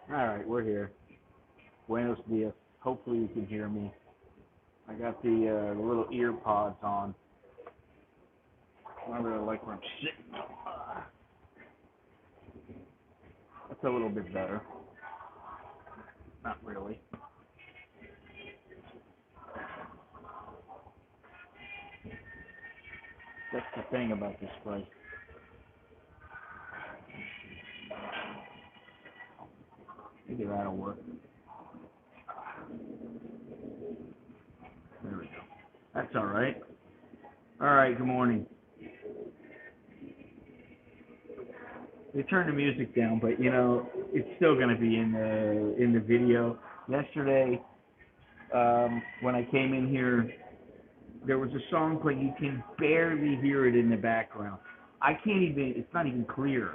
All right, we're here. Buenos dias. Hopefully you can hear me. I got the little ear pods on. I really like where I'm sitting. That's a little bit better. Not really. That's the thing about this place. Maybe that'll work. There we go. That's all right. All right. Good morning. They turned the music down, but it's still gonna be in the video. Yesterday, when I came in here, there was a song playing. You can barely hear it in the background. I can't even. It's not even clear.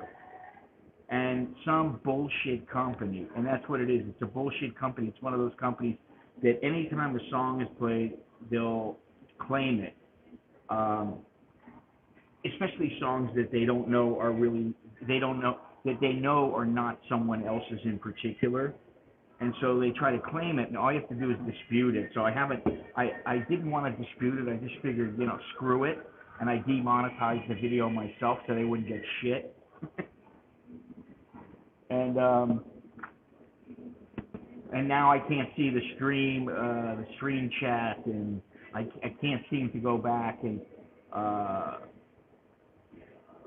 And some bullshit company, and that's what it is. It's a bullshit company. It's one of those companies that anytime a song is played, they'll claim it. Um, Especially songs that they don't know are really, they don't know, that they know are not someone else's in particular. And so they try to claim it, and all you have to do is dispute it. So I didn't want to dispute it. I just figured, screw it. And I demonetized the video myself so they wouldn't get shit. and and now I can't see the stream chat, and I can't seem to go back uh,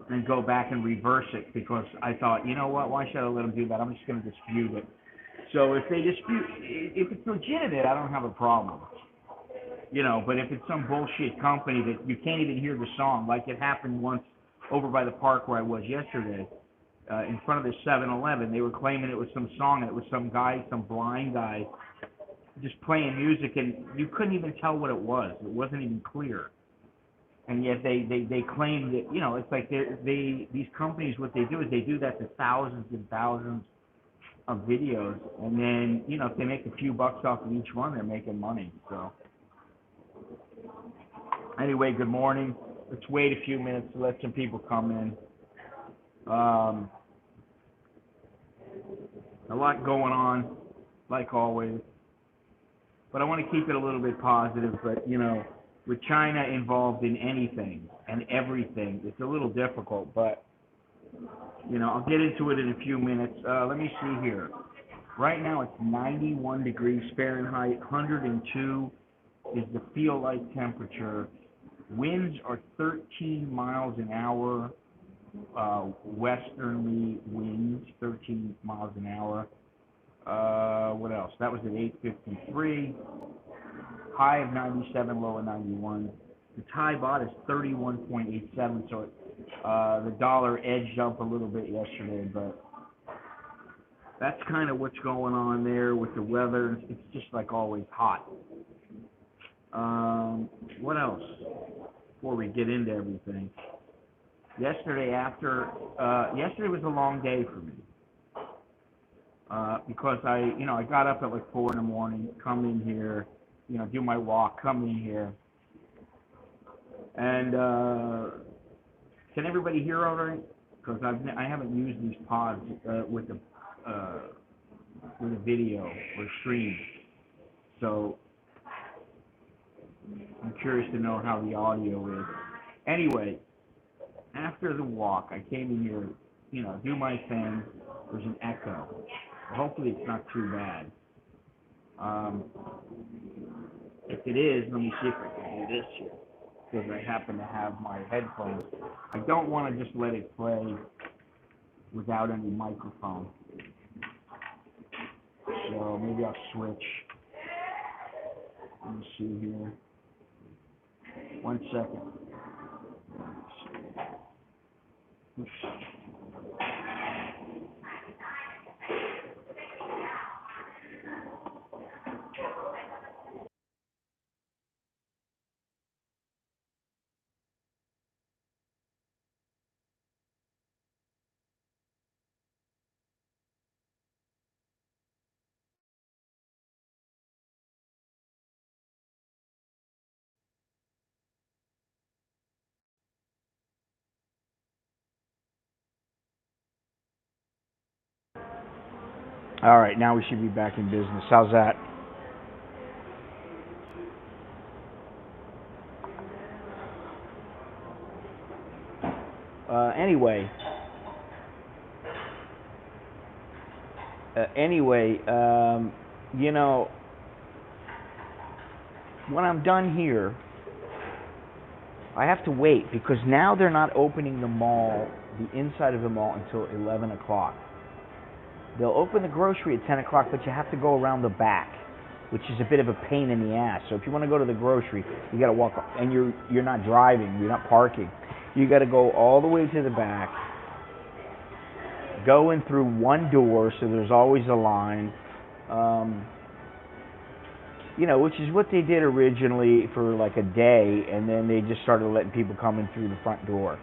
and go back and reverse it because I thought, you know what, why should I let them do that? I'm just going to dispute it. So if they dispute, if it's legitimate, I don't have a problem. But if it's some bullshit company that you can't even hear the song, like it happened once over by the park where I was yesterday, in front of the 7-Eleven, they were claiming it was some song, and it was some guy, some blind guy, just playing music, and you couldn't even tell what it was. It wasn't even clear. And yet they claim that, it's like these companies, what they do is they do that to thousands and thousands of videos, and then, if they make a few bucks off of each one, they're making money. So anyway, good morning. Let's wait a few minutes to let some people come in. A lot going on, like always. But I want to keep it a little bit positive. But, with China involved in anything and everything, it's a little difficult. But, I'll get into it in a few minutes. Let me see here. Right now it's 91 degrees Fahrenheit, 102 is the feel-like temperature. Winds are 13 miles an hour, westerly winds, 13 miles an hour. What else? That was at 8:53. High of 97, low of 91. The Thai baht is 31.87, so the dollar edged up a little bit yesterday, but that's kind of what's going on there with the weather. It's just like always hot. What else? Before we get into everything, yesterday was a long day for me because I got up at like 4 in the morning, come in here, do my walk, come in here, and can everybody hear all right? Because I haven't used these pods with a video or stream, so I'm curious to know how the audio is. Anyway, after the walk, I came in here, do my thing. There's an echo. Hopefully it's not too bad. If it is, let me see if I can do this here, because I happen to have my headphones. I don't want to just let it play without any microphone. So maybe I'll switch. Let me see here. 1 second. Oops. All right, now we should be back in business. How's that? Anyway, anyway, you know, when I'm done here, I have to wait because now they're not opening the mall, the inside of the mall, until 11 o'clock. They'll open the grocery at 10 o'clock, but you have to go around the back, which is a bit of a pain in the ass. So if you want to go to the grocery, you got to walk, and you're not driving, you're not parking. You got to go all the way to the back, go in through one door, so there's always a line. You know, which is what they did originally for like a day, and then they just started letting people come in through the front door.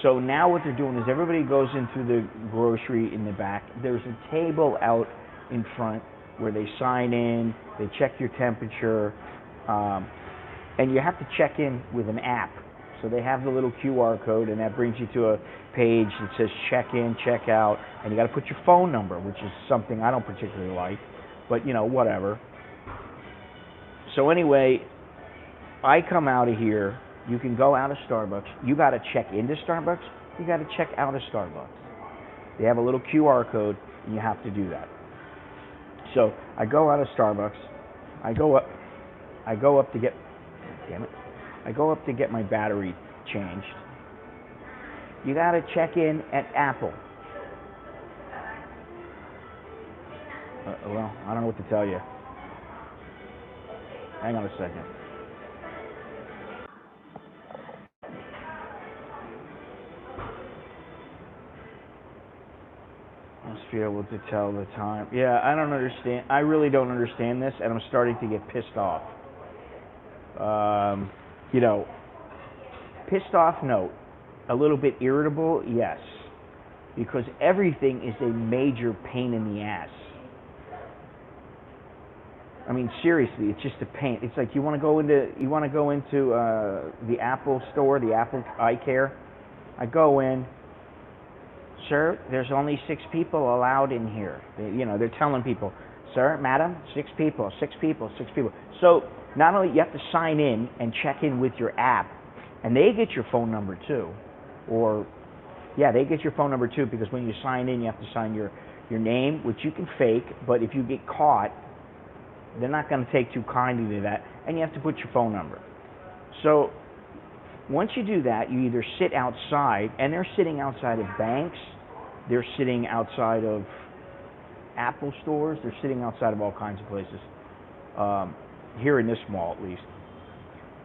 So now what they're doing is everybody goes in through the grocery in the back. There's a table out in front where they sign in, they check your temperature, and you have to check in with an app. So they have the little QR code, and that brings you to a page that says check in, check out, and you got to put your phone number, which is something I don't particularly like, but you know, whatever. So anyway, I come out of here. You can go out of Starbucks. You got to check into Starbucks. You got to check out of Starbucks. They have a little QR code, and you have to do that. So I go out of Starbucks. I go up to get. Damn it! I go up to get my battery changed. You got to check in at Apple. Well, I don't know what to tell you. Hang on a second. Must be able to tell the time. Yeah, I don't understand. I really don't understand this, and I'm starting to get pissed off. You know, pissed off, no. A little bit irritable, yes. Because everything is a major pain in the ass. I mean, seriously, it's just a pain. It's like you want to go into the Apple store, the Apple eye care. I go in, sir, there's only 6 people allowed in here. They're telling people, sir, madam, 6 people, 6 people, 6 people. So not only you have to sign in and check in with your app, and they get your phone number too, they get your phone number too, because when you sign in, you have to sign your name, which you can fake, but if you get caught, they're not going to take too kindly to that, and you have to put your phone number. So once you do that, you either sit outside, and they're sitting outside of banks, they're sitting outside of Apple stores, they're sitting outside of all kinds of places, here in this mall at least.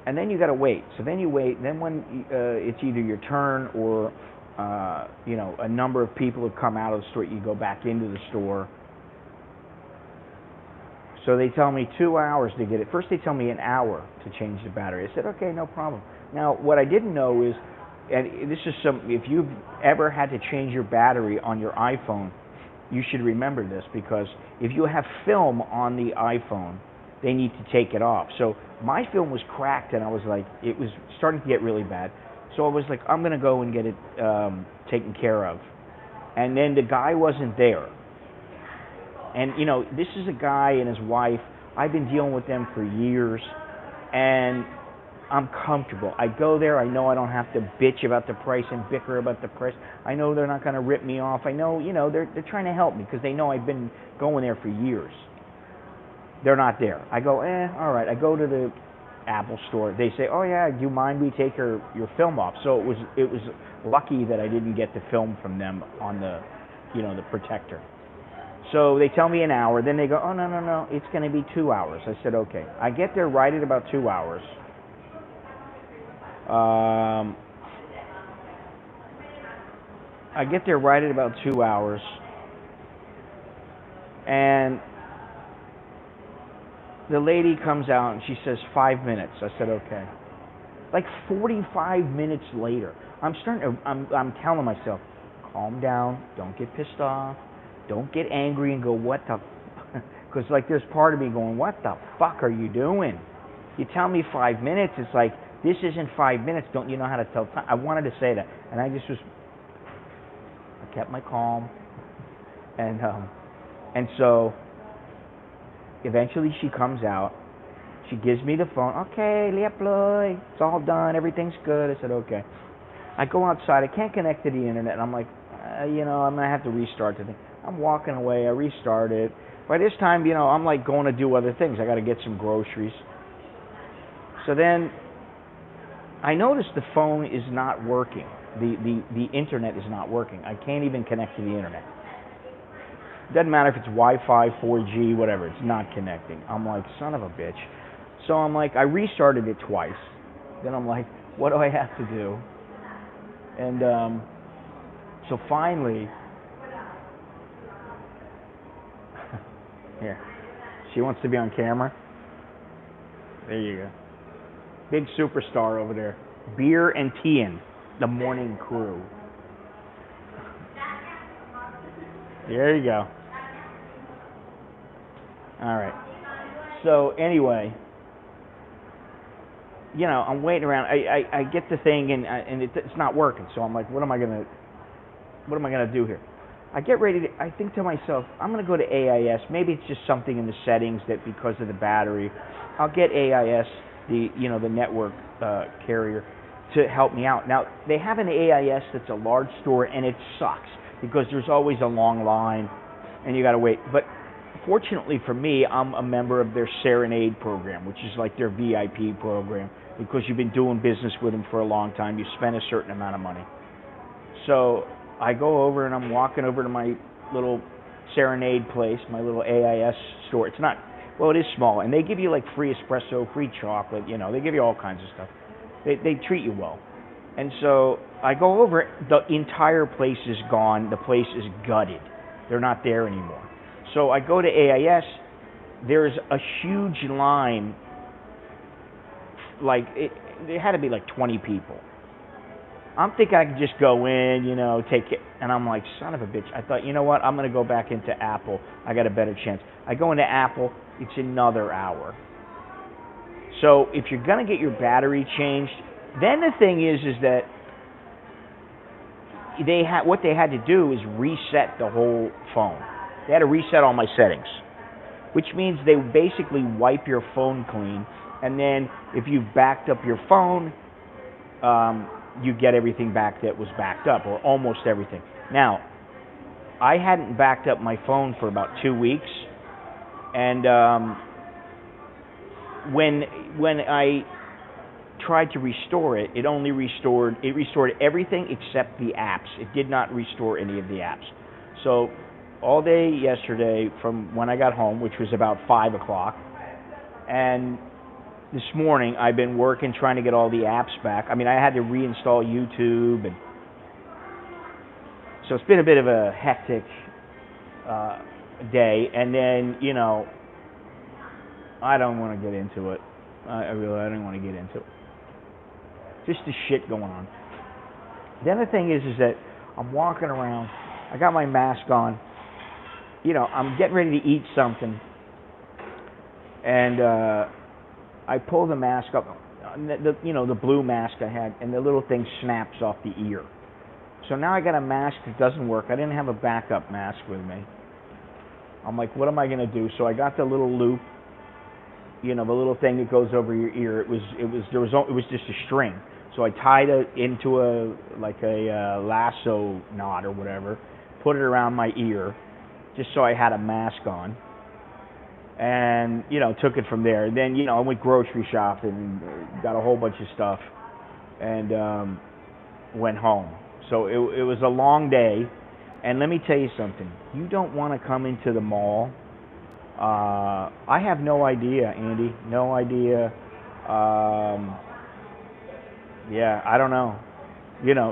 And then you got to wait. So then you wait, then when it's either your turn or a number of people have come out of the store, you go back into the store. So they tell me 2 hours to get it. First they tell me an hour to change the battery. I said, okay, no problem. Now, what I didn't know is, and this is if you've ever had to change your battery on your iPhone, you should remember this, because if you have film on the iPhone, they need to take it off. So my film was cracked, and I was like, it was starting to get really bad. So I was like, I'm going to go and get it taken care of. And then the guy wasn't there. And, this is a guy and his wife. I've been dealing with them for years, and I'm comfortable. I go there. I know I don't have to bitch about the price and bicker about the price. I know they're not going to rip me off. I know, they're trying to help me because they know I've been going there for years. They're not there. I go, all right. I go to the Apple store. They say, oh yeah, do you mind we take your film off? So it was lucky that I didn't get the film from them on the, the protector. So they tell me an hour. Then they go, oh no, it's going to be 2 hours. I said, okay. I get there right at about 2 hours. I get there right at about 2 hours, and the lady comes out and she says 5 minutes. I said, okay. Like 45 minutes later, I'm telling myself, calm down, don't get pissed off, don't get angry and go, what the, because like there's part of me going, what the fuck are you doing? You tell me 5 minutes, it's like, this isn't 5 minutes, don't you know how to tell time? I wanted to say that, and I kept my calm. And so eventually she comes out. She gives me the phone. Okay, เรียบร้อย. It's all done. Everything's good. I said, okay. I go outside. I can't connect to the internet. And I'm like, I'm going to have to restart the thing. I'm walking away. I restart it. By this time, I'm like going to do other things. I got to get some groceries. So then I noticed the phone is not working. The internet is not working. I can't even connect to the internet. Doesn't matter if it's Wi-Fi, 4G, whatever. It's not connecting. I'm like, son of a bitch. So I'm like, I restarted it twice. Then I'm like, what do I have to do? And so finally, here, she wants to be on camera. There you go. Big superstar over there. Beer and Tian, the morning crew. There you go. All right. So anyway, I'm waiting around. I get the thing and it's not working. So I'm like, what am I gonna do here? I get ready to. I think to myself, I'm gonna go to AIS. Maybe it's just something in the settings that because of the battery, I'll get AIS, the network carrier, to help me out. Now they have an AIS that's a large store and it sucks because there's always a long line and you gotta wait. But fortunately for me, I'm a member of their Serenade program, which is like their VIP program, because you've been doing business with them for a long time. You spend a certain amount of money. So I go over and I'm walking over to my little Serenade place, my little AIS store. It's not, well, it is small, and they give you like free espresso, free chocolate, they give you all kinds of stuff. They treat you well. And so I go over, the entire place is gone. The place is gutted. They're not there anymore. So I go to AIS, there's a huge line, like, there had to be like 20 people. I'm thinking I could just go in, take it, and I'm like, son of a bitch. I thought, you know what, I'm going to go back into Apple. I got a better chance. I go into Apple, it's another hour. So if you're going to get your battery changed, then the thing is that what they had to do is reset the whole phone. They had to reset all my settings, which means they basically wipe your phone clean, and then if you've backed up your phone, you get everything back that was backed up, or almost everything. Now, I hadn't backed up my phone for about 2 weeks, and when I tried to restore it, it restored everything except the apps. It did not restore any of the apps. So all day yesterday from when I got home, which was about 5 o'clock, and this morning I've been working trying to get all the apps back. I mean, I had to reinstall YouTube, and so it's been a bit of a hectic day. And then, I don't want to get into it. I don't want to get into it. Just the shit going on. The other thing is that I'm walking around. I got my mask on. I'm getting ready to eat something, and I pull the mask up, the blue mask I had, and the little thing snaps off the ear. So now I got a mask that doesn't work. I didn't have a backup mask with me. I'm like, what am I going to do? So I got the little loop, the little thing that goes over your ear. It was just a string. So I tied it into a lasso knot or whatever, put it around my ear, just so I had a mask on, and took it from there. Then I went grocery shopping, got a whole bunch of stuff, and went home. So it was a long day, and let me tell you something. You don't want to come into the mall. I have no idea, Andy. No idea. Yeah, I don't know.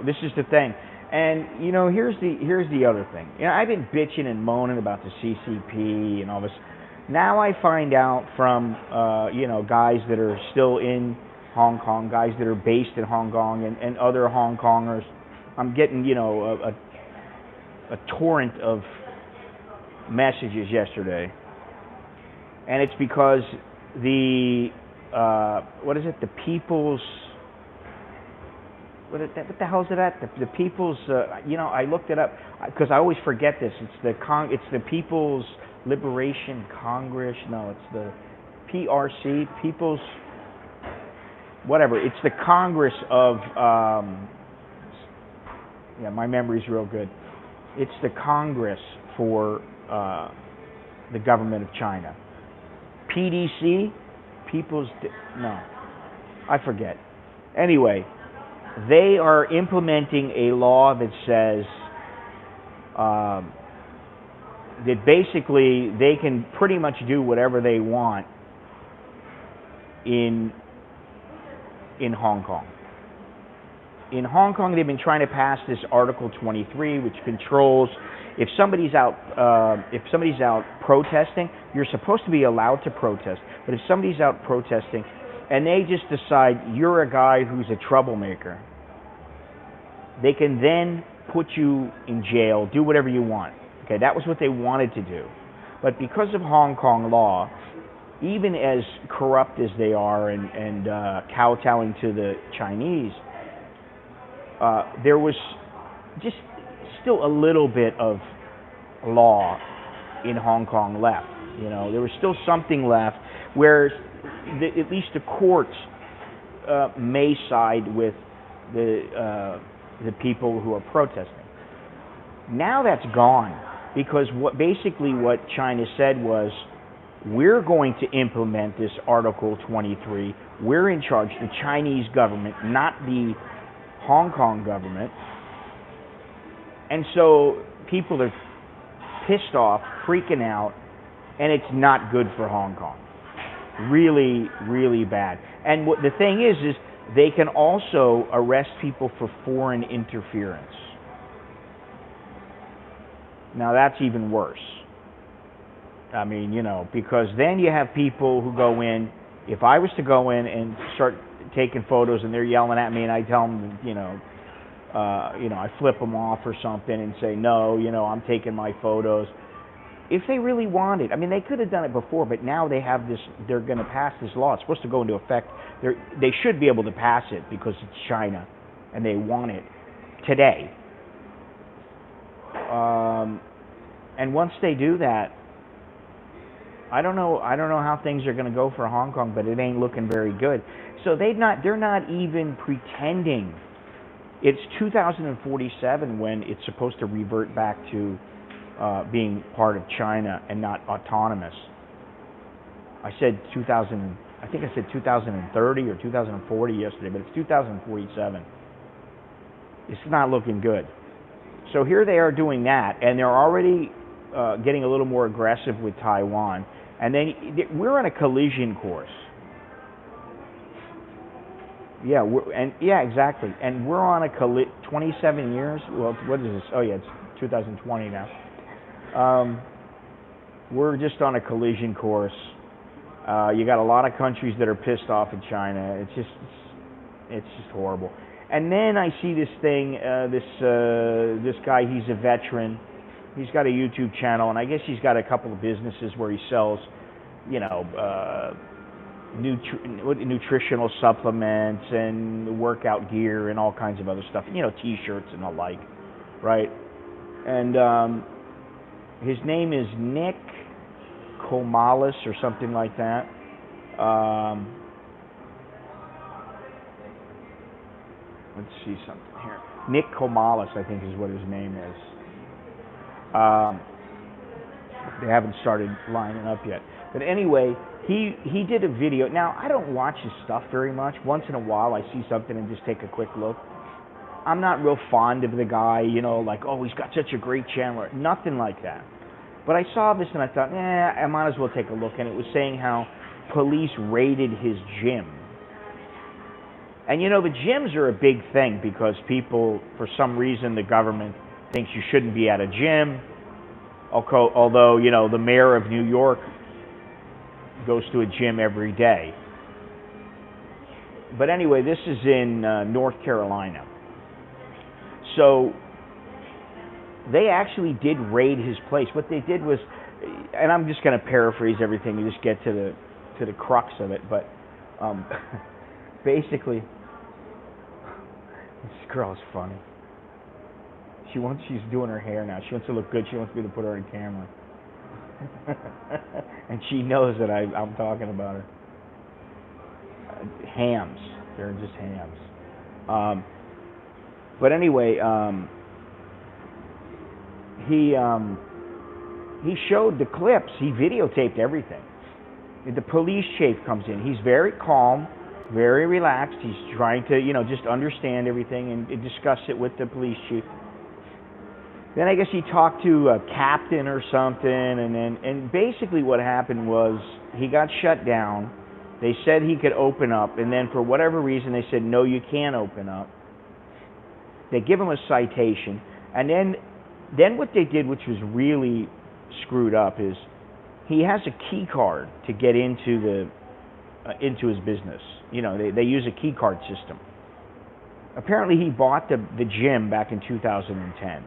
This is the thing. And here's the other thing. I've been bitching and moaning about the CCP and all this. Now I find out from guys that are still in Hong Kong, guys that are based in Hong Kong, and other Hong Kongers. I'm getting a torrent of messages yesterday, and it's because the people's what the hell is it at? The People's, I looked it up because I always forget this. It's the People's Liberation Congress. No, it's the PRC, People's, whatever. It's the Congress of, my memory's real good. It's the Congress for the government of China. PDC, no, I forget. Anyway, they are implementing a law that says that basically they can pretty much do whatever they want in Hong Kong. In Hong Kong, they've been trying to pass this Article 23, which controls if somebody's out protesting, you're supposed to be allowed to protest. But if somebody's out protesting and they just decide you're a guy who's a troublemaker, they can then put you in jail, do whatever you want. Okay, that was what they wanted to do. But because of Hong Kong law, even as corrupt as they are and kowtowing to the Chinese, there was just still a little bit of law in Hong Kong left. There was still something left where at least the courts may side with the people who are protesting. Now that's gone because what China said was, we're going to implement this Article 23. We're in charge, the Chinese government, not the Hong Kong government. And so people are pissed off, freaking out, and it's not good for Hong Kong. Really, really bad. And the thing is they can also arrest people for foreign interference. Now that's even worse. I mean, because then you have people who go in. If I was to go in and start taking photos and they're yelling at me and I tell them, I flip them off or something and say, no, I'm taking my photos. If they really wanted, they could have done it before, but now they have this, they're going to pass this law. It's supposed to go into effect. They should be able to pass it because it's China and they want it today. And once they do that, I don't know how things are going to go for Hong Kong, but it ain't looking very good. So they're not even pretending. It's 2047 when it's supposed to revert back to being part of China and not autonomous. I think I said 2030 or 2040 yesterday, but it's 2047. It's not looking good. So here they are doing that, and they're already getting a little more aggressive with Taiwan. And then we're on a collision course. Yeah, exactly. And we're on a 27 years. Well, what is this? Oh yeah, it's 2020 now. We're just on a collision course. You got a lot of countries that are pissed off at China. It's just horrible. And then I see this thing. This guy. He's a veteran. He's got a YouTube channel, and I guess he's got a couple of businesses where he sells, nutritional supplements and workout gear and all kinds of other stuff, T-shirts and the like, right? And his name is Nick Komalis or something like that. Let's see something here. Nick Komalis, I think, is what his name is. They haven't started lining up yet. But anyway, he did a video. Now, I don't watch his stuff very much. Once in a while, I see something and just take a quick look. I'm not real fond of the guy, like, oh, he's got such a great channel. Nothing like that. But I saw this and I thought, I might as well take a look. And it was saying how police raided his gym. And the gyms are a big thing because people, for some reason, the government thinks you shouldn't be at a gym. Although, the mayor of New York goes to a gym every day. But anyway, this is in North Carolina. So they actually did raid his place. What they did was, and I'm just going to paraphrase everything to just get to the crux of it, but basically This girl is funny. She's doing her hair now. She wants to look good. She wants me to put her on camera. And she knows that I'm talking about her. Hams. They're just hams. But anyway, he showed the clips. He videotaped everything. The police chief comes in. He's very calm, very relaxed. He's trying to, just understand everything and discuss it with the police chief. Then I guess he talked to a captain or something, and basically what happened was he got shut down. They said he could open up, and then for whatever reason they said, no, you can't open up. They give him a citation, and then what they did, which was really screwed up, is he has a key card to get into his business. They use a key card system. Apparently he bought the gym back in 2010.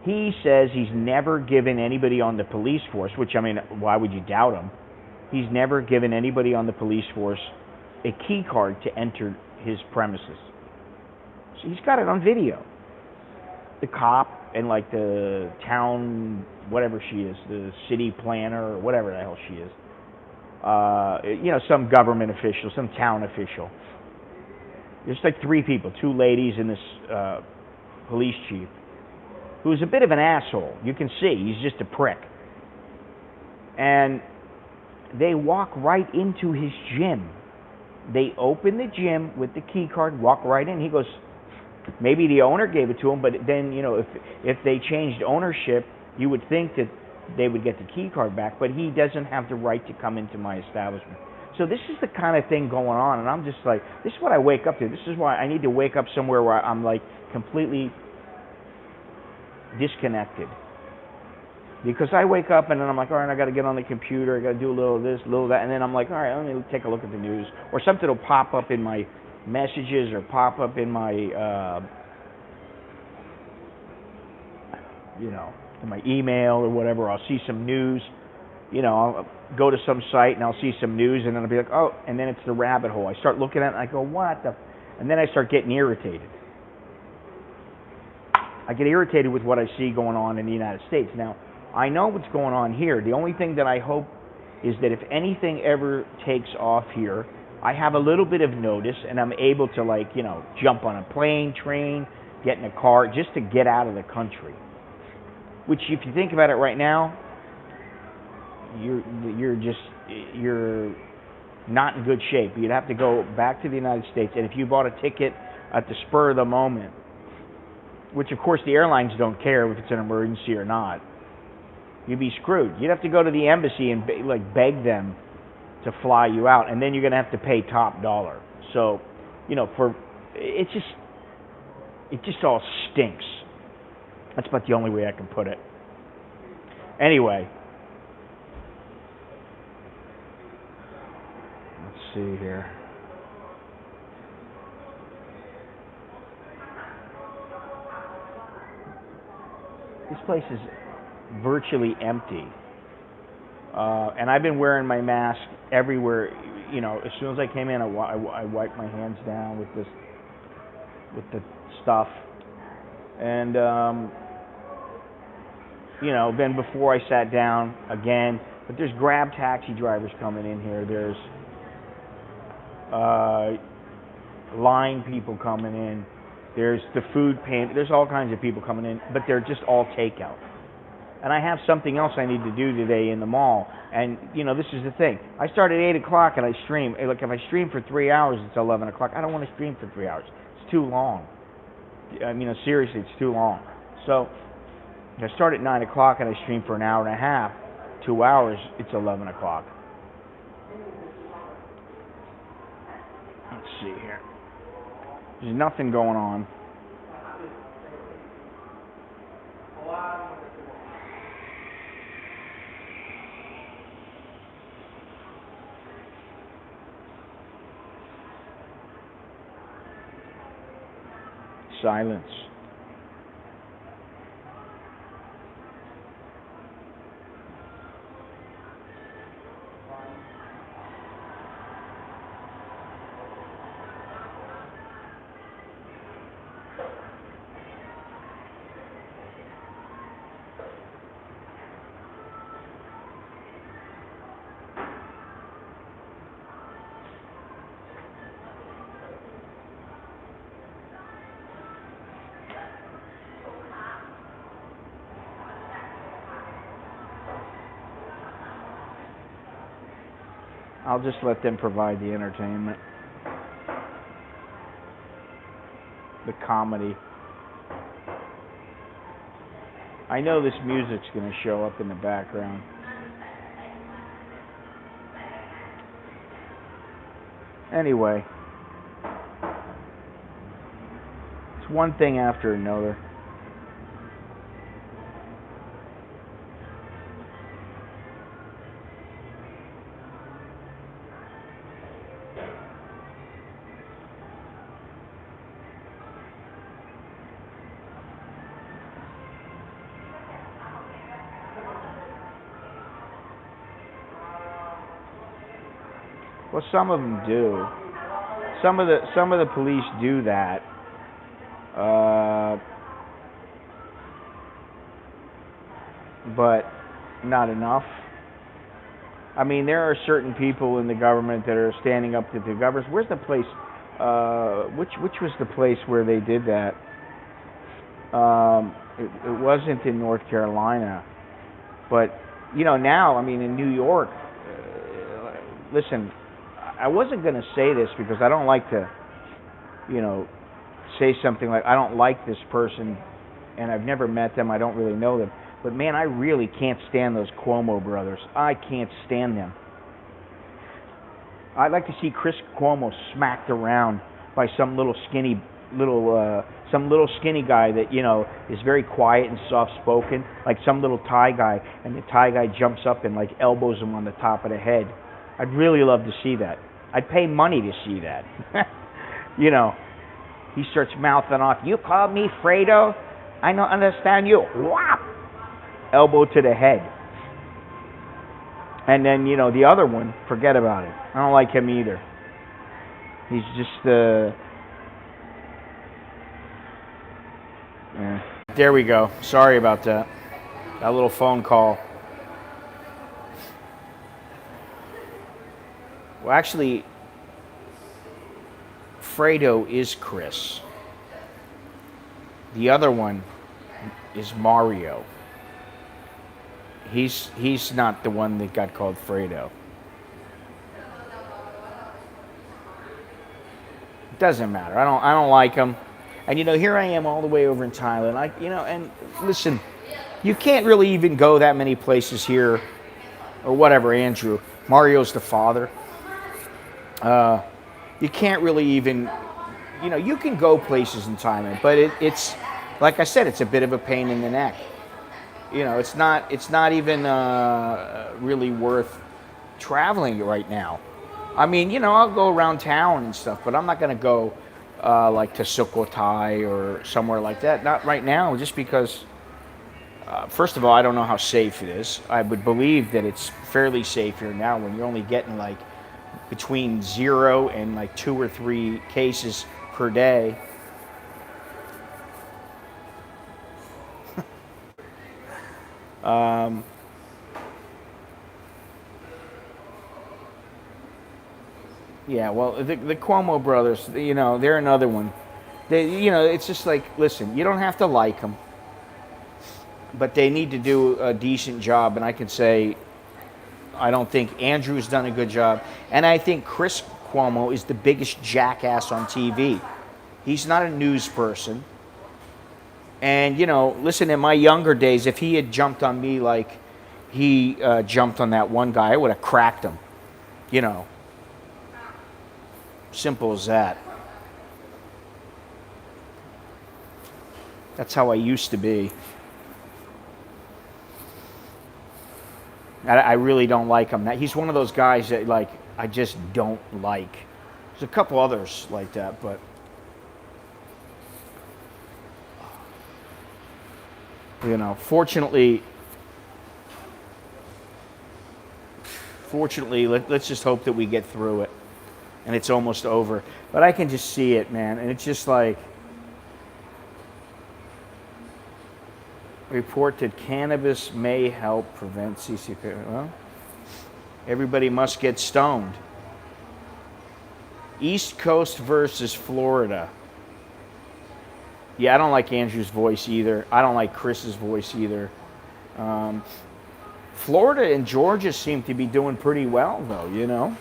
He says he's never given anybody on the police force, which, why would you doubt him? He's never given anybody on the police force a key card to enter his premises. So he's got it on video. The cop and the town, whatever she is, the city planner or whatever the hell she is, some government official, some town official. There's 3 people, 2 ladies and this police chief, who's a bit of an asshole. You can see he's just a prick. And they walk right into his gym. They open the gym with the key card, walk right in. He goes, maybe the owner gave it to him, but then, if they changed ownership, you would think that they would get the key card back, but he doesn't have the right to come into my establishment. So this is the kind of thing going on, and I'm just like, this is what I wake up to. This is why I need to wake up somewhere where I'm completely disconnected. Because I wake up and then I'm like, all right, I got to get on the computer, I got to do a little of this, a little of that, and then I'm like, all right, let me take a look at the news, or something will pop up in my messages or pop up in my, in my email or whatever. I'll see some news. I'll go to some site and I'll see some news, and then I'll be like, oh, and then it's the rabbit hole. I start looking at it and I go, what the, and then I start getting irritated. I get irritated with what I see going on in the United States. Now, I know what's going on here. The only thing that I hope is that if anything ever takes off here, I have a little bit of notice and I'm able to jump on a plane, train, get in a car just to get out of the country. Which, if you think about it right now, you're not in good shape. You'd have to go back to the United States, and if you bought a ticket at the spur of the moment, which of course the airlines don't care if it's an emergency or not, you'd be screwed. You'd have to go to the embassy and beg them to fly you out, and then you're going to have to pay top dollar. So, it just all stinks. That's about the only way I can put it. Anyway, let's see here. This place is virtually empty. And I've been wearing my mask everywhere. As soon as I came in, I wiped my hands down with the stuff. And, then before I sat down again, but there's Grab taxi drivers coming in here. There's line people coming in. There's the food pantry. There's all kinds of people coming in, but they're just all takeout. And I have something else I need to do today in the mall. And, this is the thing. I start at 8 o'clock and I stream. Look, if I stream for 3 hours, it's 11 o'clock. I don't want to stream for 3 hours. It's too long. Seriously, it's too long. So, if I start at 9 o'clock and I stream for an hour and a half, 2 hours, it's 11 o'clock. Let's see here. There's nothing going on. Silence. I'll just let them provide the entertainment, the comedy. I know this music's going to show up in the background. Anyway, it's one thing after another. Well, some of them do. Some of the police do that. But not enough. I mean, there are certain people in the government that are standing up to the government. Where's the place? Which was the place where they did that? It wasn't in North Carolina, but you know, now, I mean, in New York. Listen, I wasn't going to say this because I don't like to, you know, say something like, I don't like this person and I've never met them, I don't really know them. But man, I really can't stand those Cuomo brothers. I can't stand them. I'd like to see Chris Cuomo smacked around by some little skinny guy that, you know, is very quiet and soft-spoken, like some little Thai guy, and the Thai guy jumps up and like elbows him on the top of the head. I'd really love to see that. I'd pay money to see that. You know, he starts mouthing off, you call me Fredo? I don't understand you. Whop! Elbow to the head. And then, you know, the other one, forget about it. I don't like him either. He's just, yeah. There we go. Sorry about that. That little phone call. Well, actually, Fredo is Chris. The other one is Mario. He's not the one that got called Fredo. It doesn't matter. I don't like him. And you know, here I am all the way over in Thailand. And listen, you can't really even go that many places here, or whatever. Andrew, Mario's the father. You can't really even, you know, you can go places in Thailand, but it's like I said, it's a bit of a pain in the neck. You know, it's not even really worth traveling right now. I mean, you know, I'll go around town and stuff, but I'm not going to go like to Sukhothai or somewhere like that. Not right now, just because, first of all, I don't know how safe it is. I would believe that it's fairly safe here now when you're only getting like between 0 and like 2 or 3 cases per day. Yeah, well, the Cuomo brothers, you know, they're another one. They, you know, it's just like, listen, you don't have to like them, but they need to do a decent job. And I can say, I don't think Andrew's done a good job, and I think Chris Cuomo is the biggest jackass on TV. He's not a news person. And, you know, listen, in my younger days, if he had jumped on me like he jumped on that one guy, I would have cracked him. You know, simple as that. That's how I used to be. I really don't like him. He's one of those guys that, like, I just don't like. There's a couple others like that, but... You know, fortunately, let's just hope that we get through it, and it's almost over. But I can just see it, man, and it's just like, report that cannabis may help prevent CCP. Well, everybody must get stoned. East Coast versus Florida. Yeah, I don't like Andrew's voice either. I don't like Chris's voice either. Florida and Georgia seem to be doing pretty well, though, you know.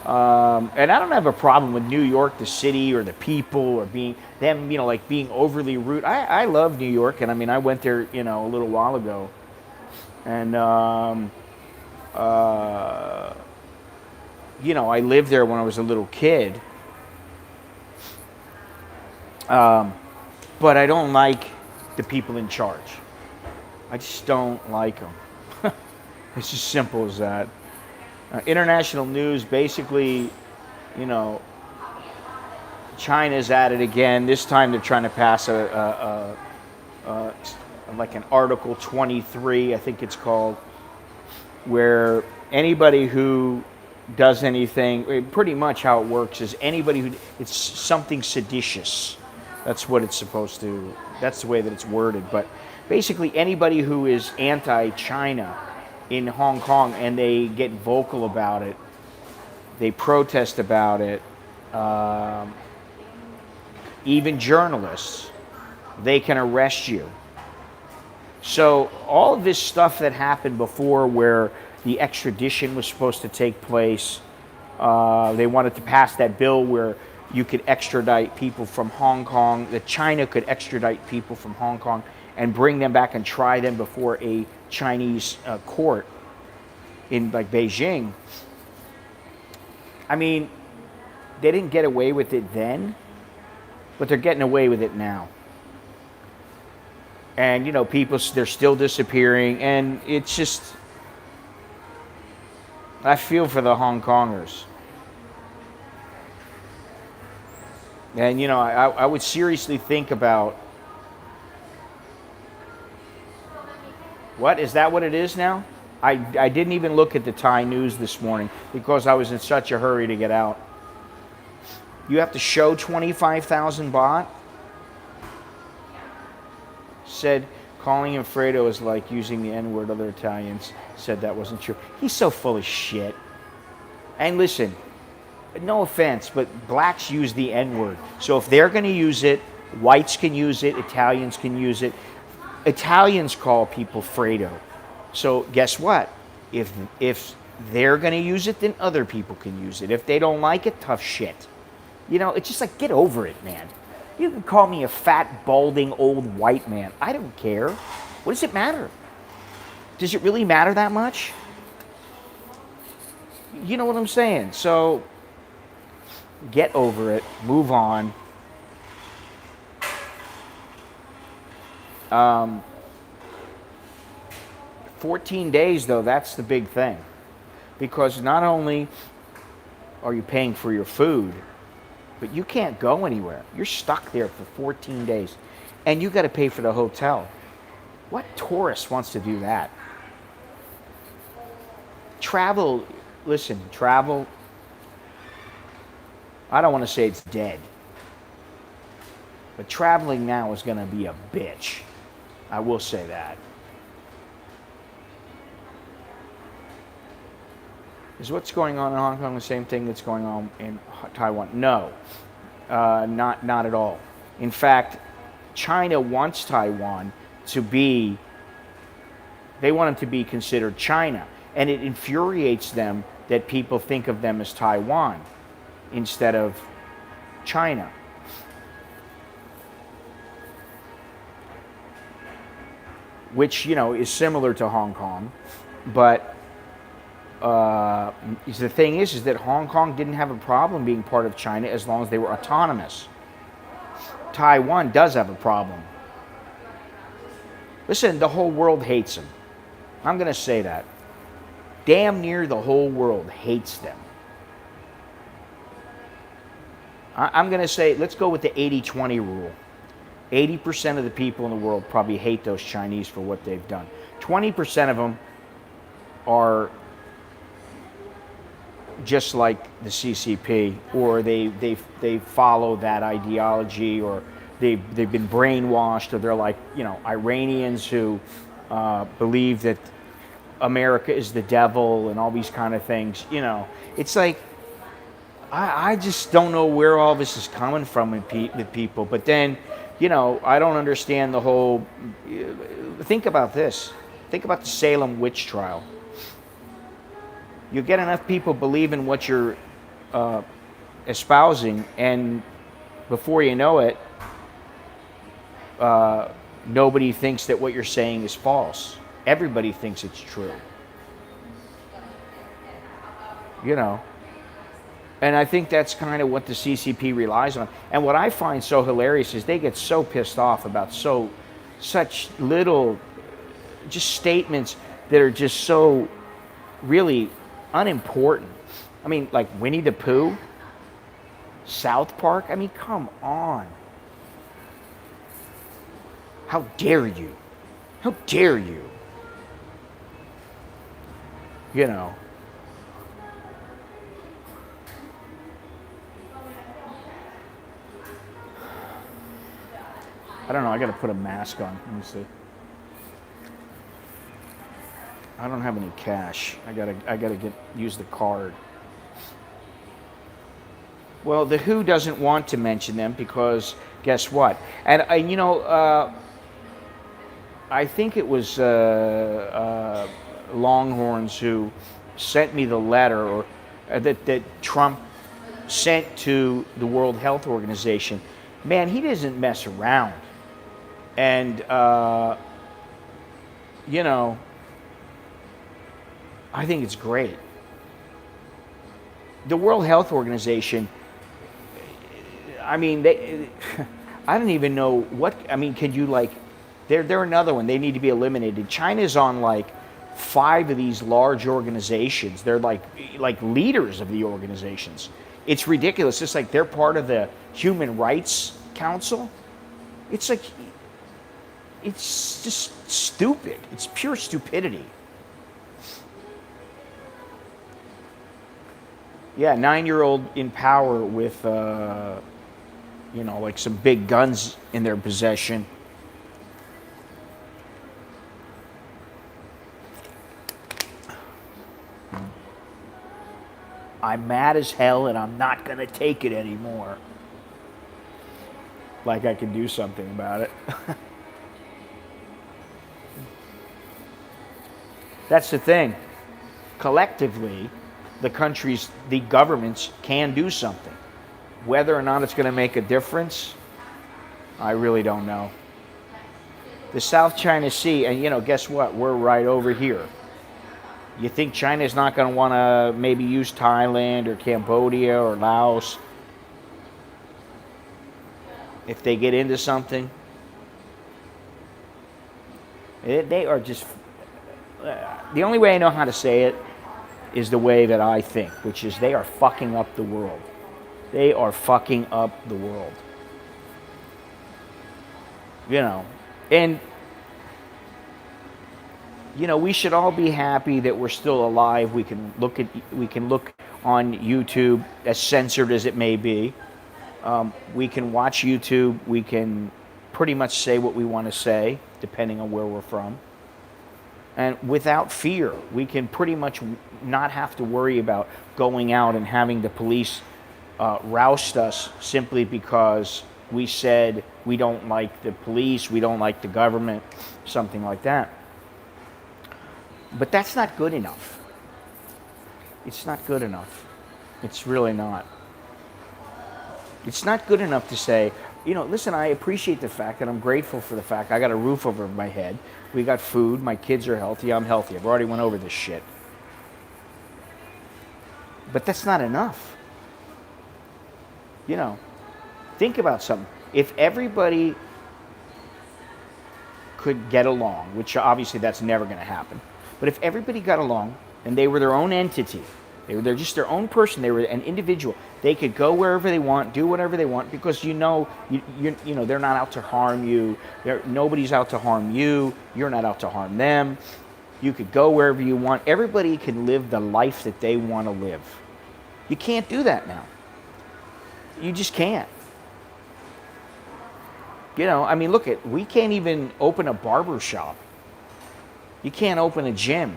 And I don't have a problem with New York, the city, or the people, or being them, like being overly rude. I love New York, and I mean, I went there, a little while ago, and I lived there when I was a little kid. But I don't like the people in charge. I just don't like them. It's as simple as that. International news, basically, China's at it again. This time they're trying to pass like an Article 23, I think it's called, where anybody who does anything, pretty much how it works is anybody who, it's something seditious. That's what it's supposed to, that's the way that it's worded. But basically anybody who is anti-China in Hong Kong and they get vocal about it, they protest about it, even journalists, they can arrest you. So all of this stuff that happened before where the extradition was supposed to take place, they wanted to pass that bill where you could extradite people from Hong Kong, that China could extradite people from Hong Kong and bring them back and try them before a Chinese court in like Beijing. I mean, they didn't get away with it then, but they're getting away with it now. And, people, they're still disappearing, and it's just, I feel for the Hong Kongers. And, I would seriously think about, what, is that what it is now? I didn't even look at the Thai news this morning because I was in such a hurry to get out. You have to show 25,000 baht? Said calling him Fredo is like using the N-word. Other Italians said that wasn't true. He's so full of shit. And listen, no offense, but blacks use the N-word. So if they're going to use it, whites can use it, Italians can use it. Italians call people Fredo. So guess what? If they're going to use it, then other people can use it. If they don't like it, tough shit. It's just like, get over it, man. You can call me a fat, balding, old white man. I don't care. What does it matter? Does it really matter that much? You know what I'm saying? So, get over it. Move on. 14 days, though, that's the big thing. Because not only are you paying for your food, but you can't go anywhere. You're stuck there for 14 days. And you got to pay for the hotel. What tourist wants to do that? Travel, listen, travel, I don't want to say it's dead. But traveling now is going to be a bitch. I will say that. Is what's going on in Hong Kong the same thing that's going on in Taiwan? No, not at all. In fact, China wants Taiwan to be, they want it to be considered China. And it infuriates them that people think of them as Taiwan instead of China. Which, is similar to Hong Kong, but the thing is that Hong Kong didn't have a problem being part of China as long as they were autonomous. Taiwan does have a problem. Listen, the whole world hates them. I'm going to say that. Damn near the whole world hates them. I'm going to say, let's go with the 80-20 rule. 80% of the people in the world probably hate those Chinese for what they've done. 20% of them are just like the CCP, or they follow that ideology, or they've been brainwashed, or they're like, Iranians who believe that America is the devil and all these kind of things. It's like, I just don't know where all this is coming from with people. But then, I don't understand the whole, think about this. Think about the Salem witch trial. You get enough people believing what you're espousing, and before you know it, nobody thinks that what you're saying is false. Everybody thinks it's true. You know. And I think that's kind of what the CCP relies on. And what I find so hilarious is they get so pissed off about such little, just statements that are just so really unimportant. I mean, like Winnie the Pooh, South Park. I mean, come on. How dare you? How dare you? You know. I don't know, I gotta put a mask on. Let me see. I don't have any cash. I gotta use the card. Well, the WHO doesn't want to mention them because guess what? And you know, I think it was Longhorns who sent me the letter, or that Trump sent to the World Health Organization. Man, he doesn't mess around. And, you know, I think it's great. The World Health Organization, I mean, I don't even know what, I mean, could you like, they're another one. They need to be eliminated. China's on like 5 of these large organizations. They're like leaders of the organizations. It's ridiculous. It's like they're part of the Human Rights Council. It's like, it's just stupid. It's pure stupidity. Yeah, 9-year-old in power with, you know, like some big guns in their possession. I'm mad as hell and I'm not going to take it anymore. Like I can do something about it. That's the thing. Collectively, the countries, the governments can do something. Whether or not it's going to make a difference, I really don't know. The South China Sea, and you know, guess what? We're right over here. You think China's not going to want to maybe use Thailand or Cambodia or Laos if they get into something? They are just... the only way I know how to say it is the way that I think, which is they are fucking up the world. They are fucking up the world. You know, and you know, we should all be happy that we're still alive. We can look on YouTube, as censored as it may be. We can watch YouTube. We can pretty much say what we want to say, depending on where we're from. And without fear, we can pretty much not have to worry about going out and having the police roust us simply because we said we don't like the police, we don't like the government, something like that. But that's not good enough. It's not good enough. It's really not. It's not good enough to say, you know, listen, I appreciate the fact and I'm grateful for the fact I got a roof over my head. We got food. My kids are healthy. I'm healthy. I've already went over this shit. But that's not enough. You know, think about something. If everybody could get along, which obviously that's never going to happen, but if everybody got along and they were their own entity, they're just their own person, they were an individual, they could go wherever they want, do whatever they want, because you know they're not out to harm you. Nobody's out to harm you. You're not out to harm them. You could go wherever you want. Everybody can live the life that they want to live. You can't do that now. You just can't. You know, I mean, look, we can't even open a barber shop. You can't open a gym.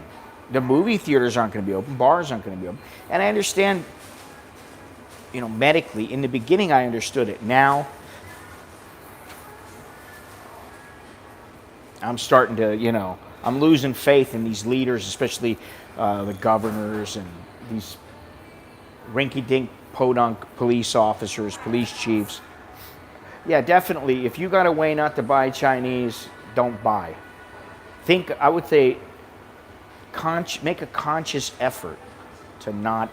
The movie theaters aren't going to be open. Bars aren't going to be open. And I understand, you know, medically, in the beginning I understood it. Now, I'm starting to, you know, I'm losing faith in these leaders, especially the governors and these rinky-dink podunk police officers, police chiefs. Yeah, definitely. If you got a way not to buy Chinese, don't buy. I would say, make a conscious effort to not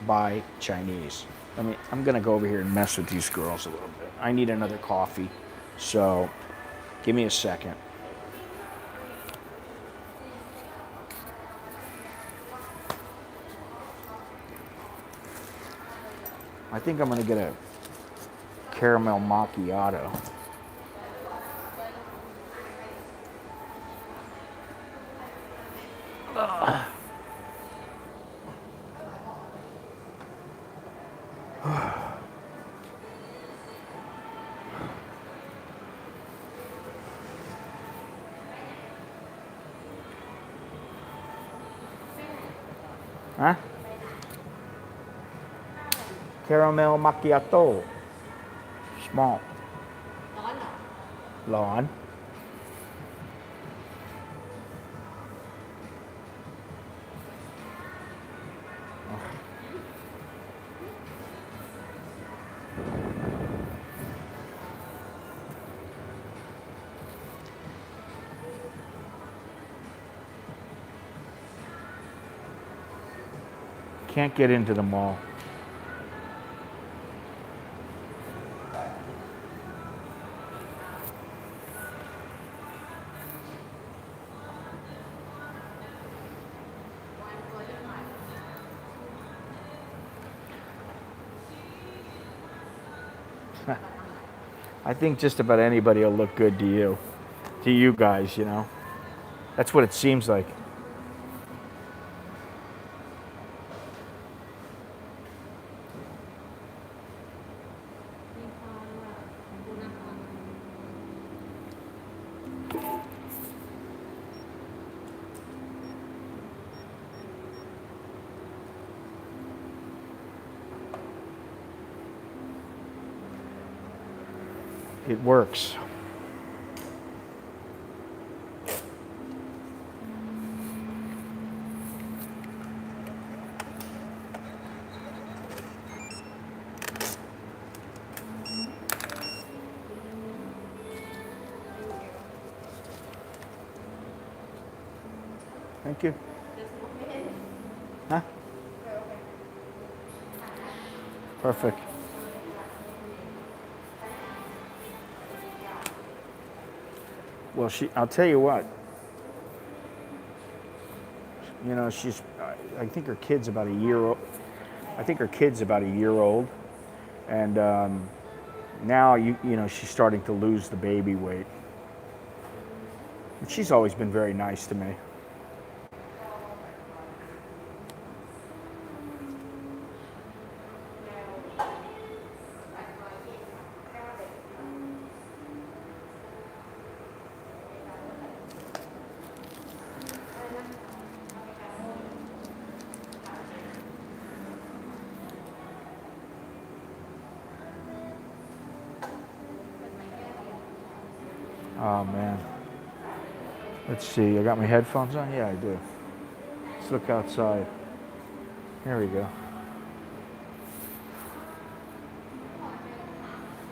buy Chinese. I'm gonna go over here and mess with these girls a little bit. I need another coffee, so give me a second. I think I'm gonna get a caramel macchiato. Huh? Caramel macchiato. Small. Lawn. Can't get into the mall. I think just about anybody will look good to you guys, you know. That's what it seems like. It works. Thank you. Huh? Perfect. Well, I'll tell you what. You know, I think her kid's about a year old. I think her kid's about a year old. And now, you know, she's starting to lose the baby weight. And she's always been very nice to me. Oh man. Let's see, I got my headphones on? Yeah, I do. Let's look outside. Here we go.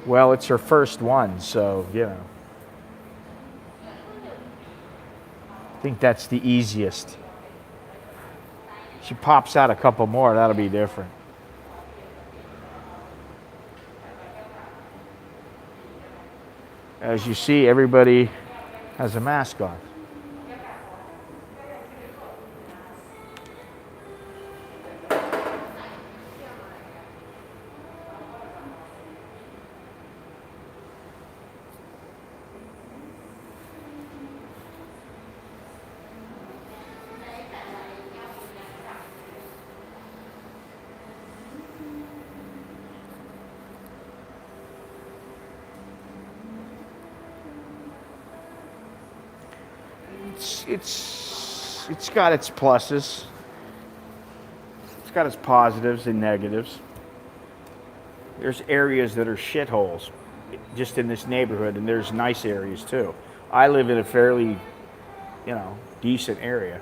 Well, it's her first one, so, you know. I think that's the easiest. She pops out a couple more, that'll be different. As you see, everybody has a mask on. It's got its pluses. It's got its positives and negatives. There's areas that are shitholes just in this neighborhood, and there's nice areas too. I live in a fairly, you know, decent area.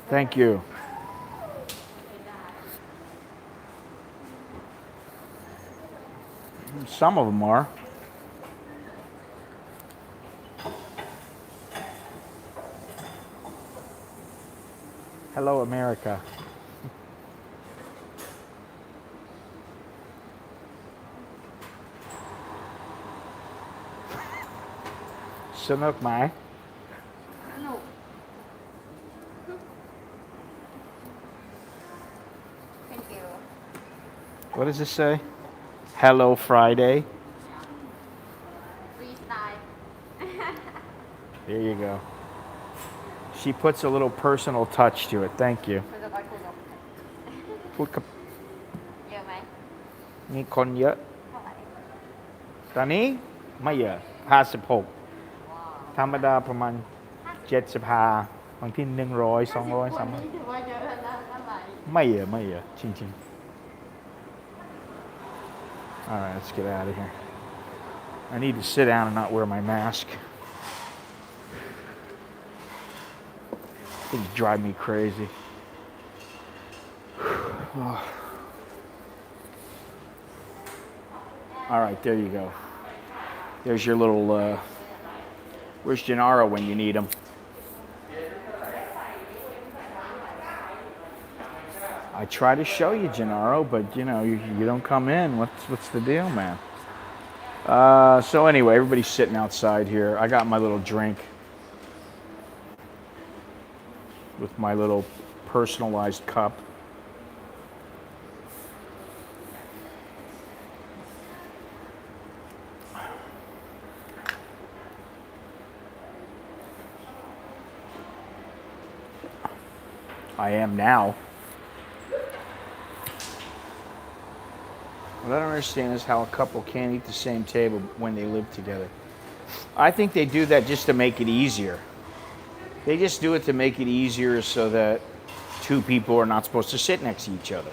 Thank you. Some of them are. Hello, America. Snookไหม Thank you. What does this say? Hello, Friday. Freestyle. There you go. She puts a little personal touch to it. Thank you. มันจะก้อยคุณนก พูดกับ เยอะไหม มีคนเยอะ เท่าไหร่ ตอนนี้ไม่เยอะ56ธรรมดาประมาณ75บางที่100 200 300 ถือว่าเยอะแล้วนะเท่าไหร่ ไม่เยอะจริงๆ All right, let's get out of here. I need to sit down and not wear my mask. Things drive me crazy. All right, there you go. There's your little, where's Gennaro when you need him? I try to show you, Gennaro, but you know, you don't come in. What's the deal, man? So anyway, everybody's sitting outside here. I got my little drink with my little personalized cup. I am now. What I don't understand is how a couple can't eat the same table when they live together. I think they do that just to make it easier. They just do it to make it easier so that two people are not supposed to sit next to each other.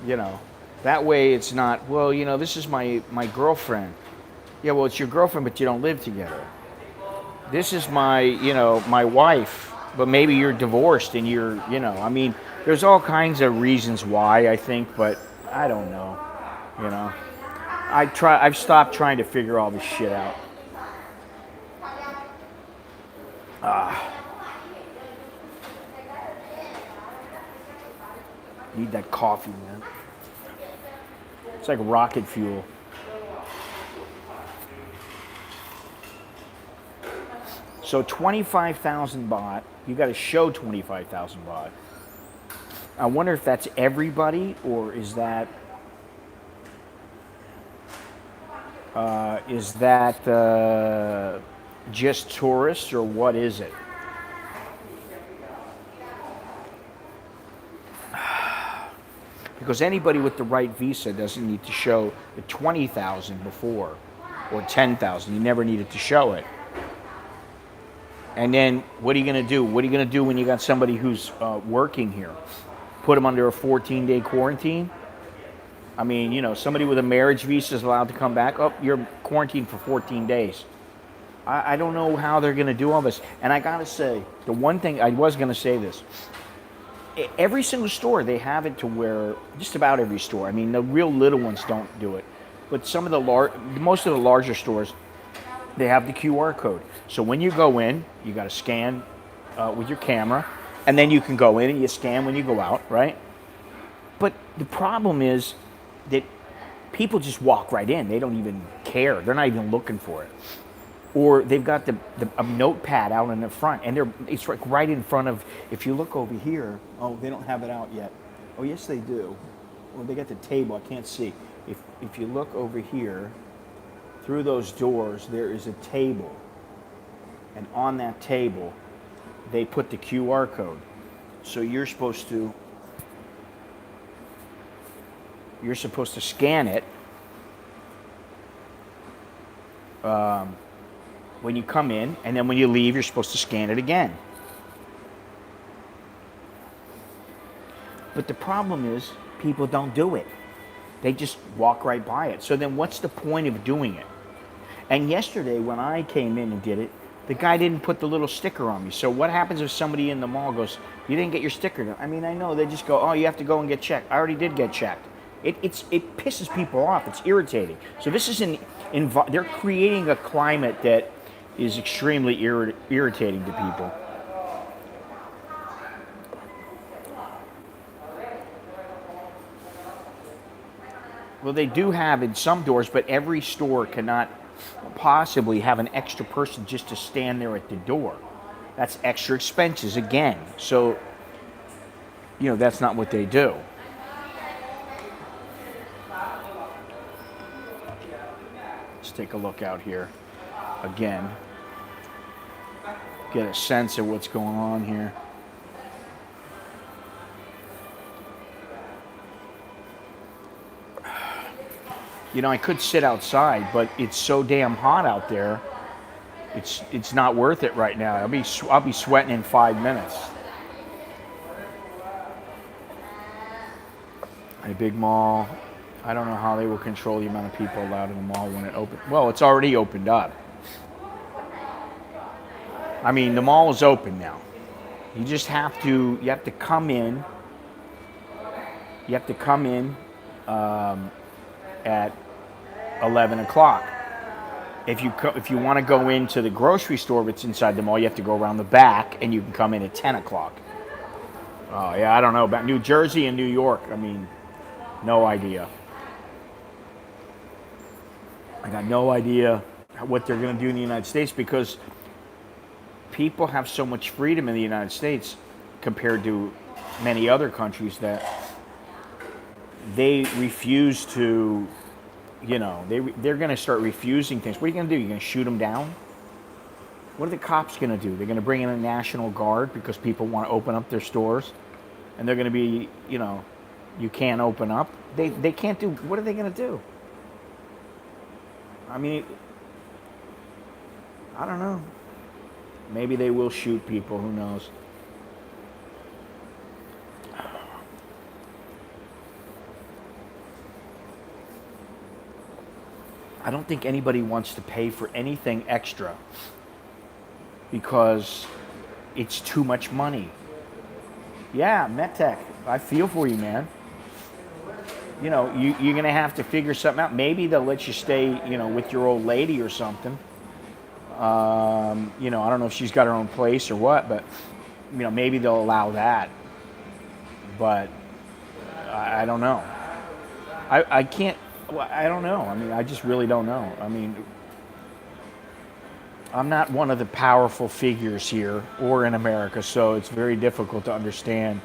You know, that way it's not, well, you know, this is my girlfriend. Yeah, well, it's your girlfriend, but you don't live together. This is my, you know, my wife, but maybe you're divorced and you're, you know, I mean, there's all kinds of reasons why, I think, but I don't know. You know, I've stopped trying to figure all this shit out. Need that coffee, man. It's like rocket fuel. So 25,000 baht, you got to show 25,000 baht. I wonder if that's everybody or is that just tourists or what is it? Because anybody with the right visa doesn't need to show the 20,000 before or 10,000. You never needed to show it. And then what are you going to do? What are you going to do when you got somebody who's working here? Put them under a 14-day quarantine? I mean, you know, somebody with a marriage visa is allowed to come back. Oh, you're quarantined for 14 days. I don't know how they're going to do all this. And I got to say, the one thing, I was going to say this. Every single store, they have it to where, just about every store. I mean, the real little ones don't do it. But some of the most of the larger stores, they have the QR code. So when you go in, you got to scan with your camera. And then you can go in and you scan when you go out, right? But the problem is that people just walk right in. They don't even care. They're not even looking for it. Or they've got a notepad out in the front, and it's like right in front of, if you look over here, oh, they don't have it out yet. Oh, yes, they do. Well, they got the table. I can't see. If you look over here, through those doors, there is a table. And on that table, they put the QR code. So you're supposed to scan it when you come in, and then when you leave, you're supposed to scan it again. But the problem is, people don't do it. They just walk right by it. So then what's the point of doing it? And yesterday, when I came in and did it, the guy didn't put the little sticker on me. So what happens if somebody in the mall goes, you didn't get your sticker done? I mean, I know, they just go, oh, you have to go and get checked. I already did get checked. It pisses people off. It's irritating. So this is they're creating a climate that is extremely irritating to people. Well, they do have in some doors, but every store cannot possibly have an extra person just to stand there at the door. That's extra expenses again. So, that's not what they do. Let's take a look out here again. Get a sense of what's going on here. I could sit outside, but it's so damn hot out there. It's not worth it right now. I'll be sweating in 5 minutes. A big mall. I don't know how they will control the amount of people allowed in the mall when it opens. Well, it's already opened up. I mean, the mall is open now. You have to come in. You have to come in at 11 o'clock. If you want to go into the grocery store that's inside the mall, you have to go around the back, and you can come in at 10 o'clock. Oh, yeah, I don't know about New Jersey and New York. I mean, no idea. I got no idea what they're going to do in the United States, because people have so much freedom in the United States compared to many other countries that they refuse to, they're going to start refusing things. What are you going to do? You're going to shoot them down? What are the cops going to do? They're going to bring in a National Guard because people want to open up their stores, and they're going to be, you can't open up. They can't do. What are they going to do? I mean, I don't know. Maybe they will shoot people. Who knows? I don't think anybody wants to pay for anything extra because it's too much money. Yeah, MedTech, I feel for you, man. You're going to have to figure something out. Maybe they'll let you stay, with your old lady or something. I don't know if she's got her own place or what, but, maybe they'll allow that. But I don't know. I can't. I don't know. I mean, I just really don't know. I mean, I'm not one of the powerful figures here or in America, so it's very difficult to understand.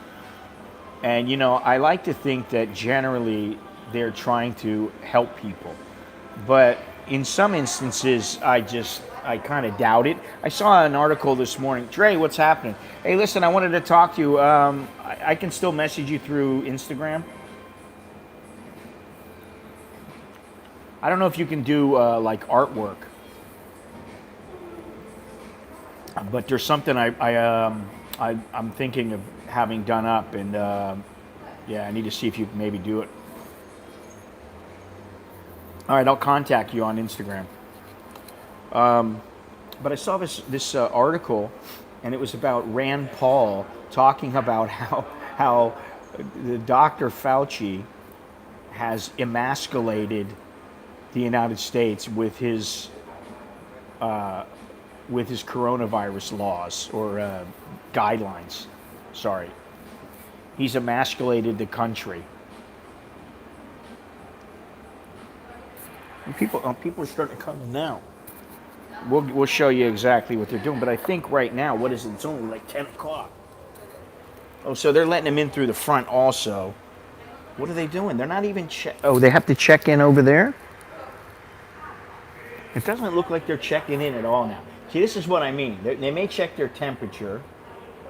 And, I like to think that generally they're trying to help people. But in some instances, I kind of doubt it. I saw an article this morning. Dre, what's happening? Hey, listen, I wanted to talk to you. I can still message you through Instagram. I don't know if you can do like artwork, but there's something I'm thinking of having done up, and yeah, I need to see if you can maybe do it. All right, I'll contact you on Instagram. But I saw this article, and it was about Rand Paul talking about how the Dr. Fauci has emasculated the United States with his coronavirus laws or guidelines. Sorry, he's emasculated the country. And people are starting to come in now. We'll show you exactly what they're doing, but I think right now, what is it? It's only like 10 o'clock. Oh, so they're letting them in through the front also. What are they doing? They're not even oh, they have to check in over there? It doesn't look like they're checking in at all now. See, this is what I mean. They may check their temperature.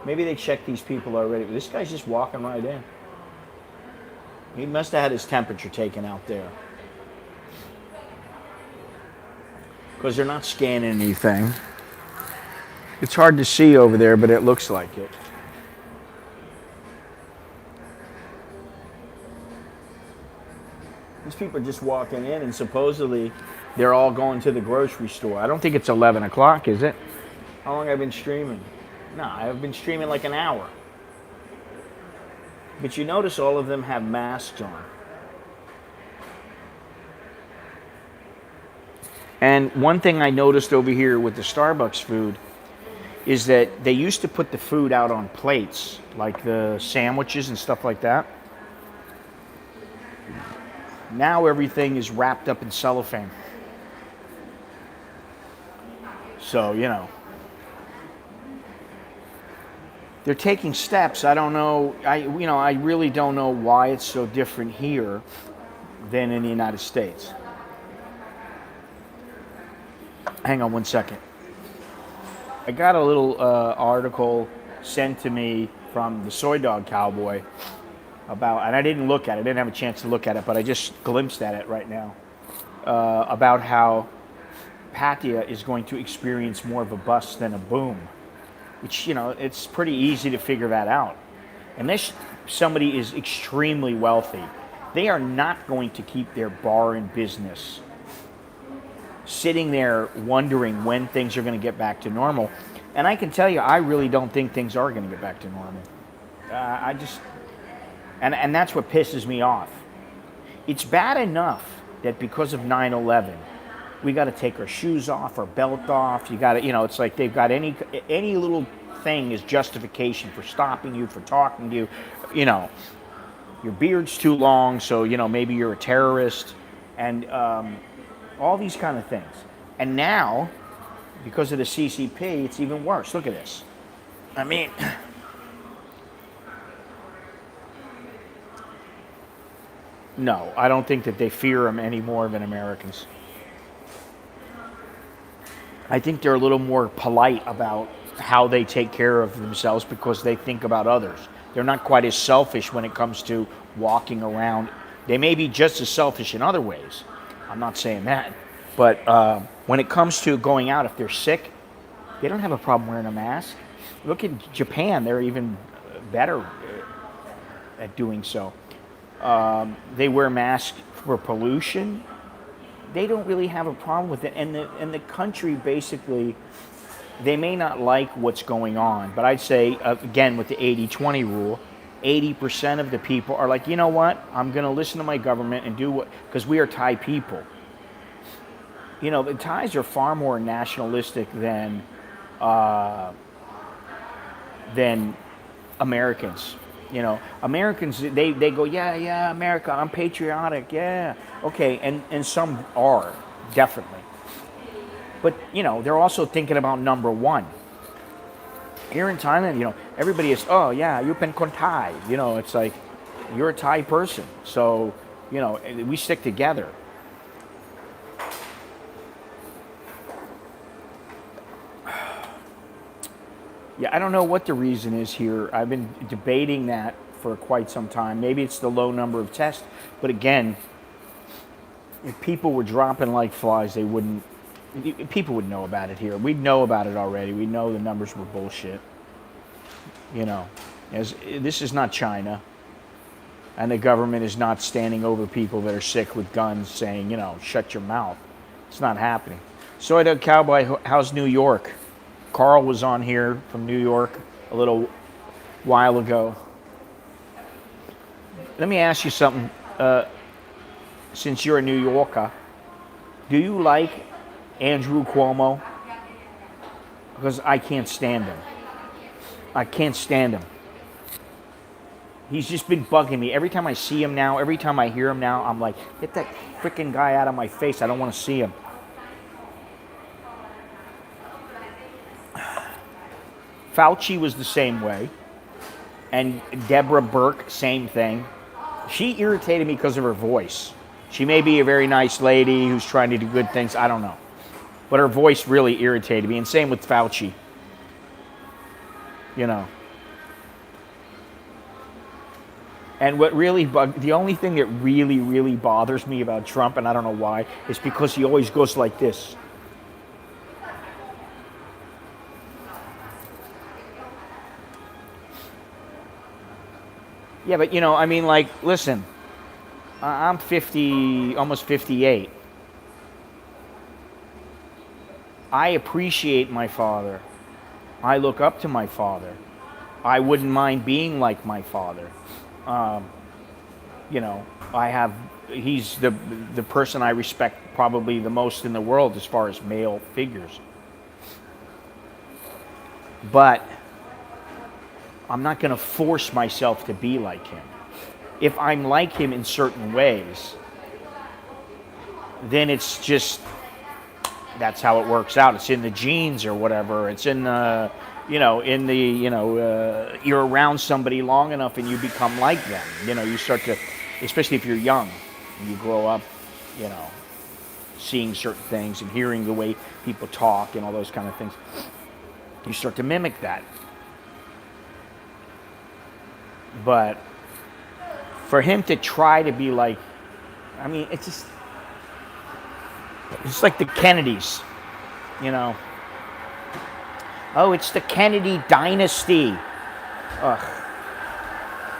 Maybe they checked these people already. But this guy's just walking right in. He must have had his temperature taken out there. Because they're not scanning anything. It's hard to see over there, but it looks like it. These people are just walking in, and supposedly they're all going to the grocery store. I don't think it's 11 o'clock, is it? How long have I been streaming? No, I've been streaming like an hour. But you notice all of them have masks on. And one thing I noticed over here with the Starbucks food is that they used to put the food out on plates, like the sandwiches and stuff like that. Now everything is wrapped up in cellophane. So, you know. They're taking steps. I don't know. I really don't know why it's so different here than in the United States. Hang on one second. I got a little article sent to me from the Soy Dog Cowboy about, and I didn't look at it. I didn't have a chance to look at it, but I just glimpsed at it right now about how Pattaya is going to experience more of a bust than a boom. Which, you know, it's pretty easy to figure that out. Unless somebody is extremely wealthy, they are not going to keep their bar in business sitting there wondering when things are going to get back to normal. And I can tell you, I really don't think things are going to get back to normal. And that's what pisses me off. It's bad enough that because of 9/11, we got to take our shoes off, our belt off. You got to, you know, it's like they've got any little thing is justification for stopping you, for talking to you. You know, your beard's too long, so, you know, maybe you're a terrorist, and all these kind of things. And now, because of the CCP, it's even worse. Look at this. I mean, no, I don't think that they fear them any more than Americans. I think they're a little more polite about how they take care of themselves because they think about others. They're not quite as selfish when it comes to walking around. They may be just as selfish in other ways. I'm not saying that. But when it comes to going out, if they're sick, they don't have a problem wearing a mask. Look at Japan. They're even better at doing so. They wear masks for pollution. They don't really have a problem with it. And the country, basically, they may not like what's going on. But I'd say, again, with the 80-20 rule, 80% of the people are like, you know what? I'm going to listen to my government and do what, because we are Thai people. You know, the Thais are far more nationalistic than Americans. You know, Americans, they go, yeah, America, I'm patriotic, yeah. Okay, and some are, definitely. But, you know, they're also thinking about number one. Here in Thailand, you know, everybody is, oh, yeah, you pen kon Thai. You know, it's like, you're a Thai person. So, you know, we stick together. Yeah, I don't know what the reason is here. I've been debating that for quite some time. Maybe it's the low number of tests. But again, if people were dropping like flies, they wouldn't. People would know about it here. We'd know about it already. We know the numbers were bullshit. You know, this is not China. And the government is not standing over people that are sick with guns saying, you know, shut your mouth. It's not happening. Soy Dog Cowboy, how's New York? Carl was on here from New York a little while ago. Let me ask you something. Since you're a New Yorker, do you like Andrew Cuomo? Because I can't stand him. I can't stand him. He's just been bugging me. Every time I see him now, every time I hear him now, I'm like, get that freaking guy out of my face. I don't want to see him. Fauci was the same way. And Deborah Burke, same thing. She irritated me because of her voice. She may be a very nice lady who's trying to do good things. I don't know. But her voice really irritated me. And same with Fauci. You know. And what really the only thing that really, really bothers me about Trump, and I don't know why, is because he always goes like this. Yeah, but you know, I mean, like, listen, I'm 50, almost 58. I appreciate my father. I look up to my father. I wouldn't mind being like my father. You know, he's the person I respect probably the most in the world as far as male figures. But I'm not going to force myself to be like him. If I'm like him in certain ways, then it's just, that's how it works out. It's in the genes or whatever. It's in the, you're around somebody long enough and you become like them. You know, you start to, especially if you're young, and you grow up, you know, seeing certain things and hearing the way people talk and all those kind of things. You start to mimic that. But for him to try to be like, I mean, it's like the Kennedys, you know. Oh, it's the Kennedy dynasty. Ugh.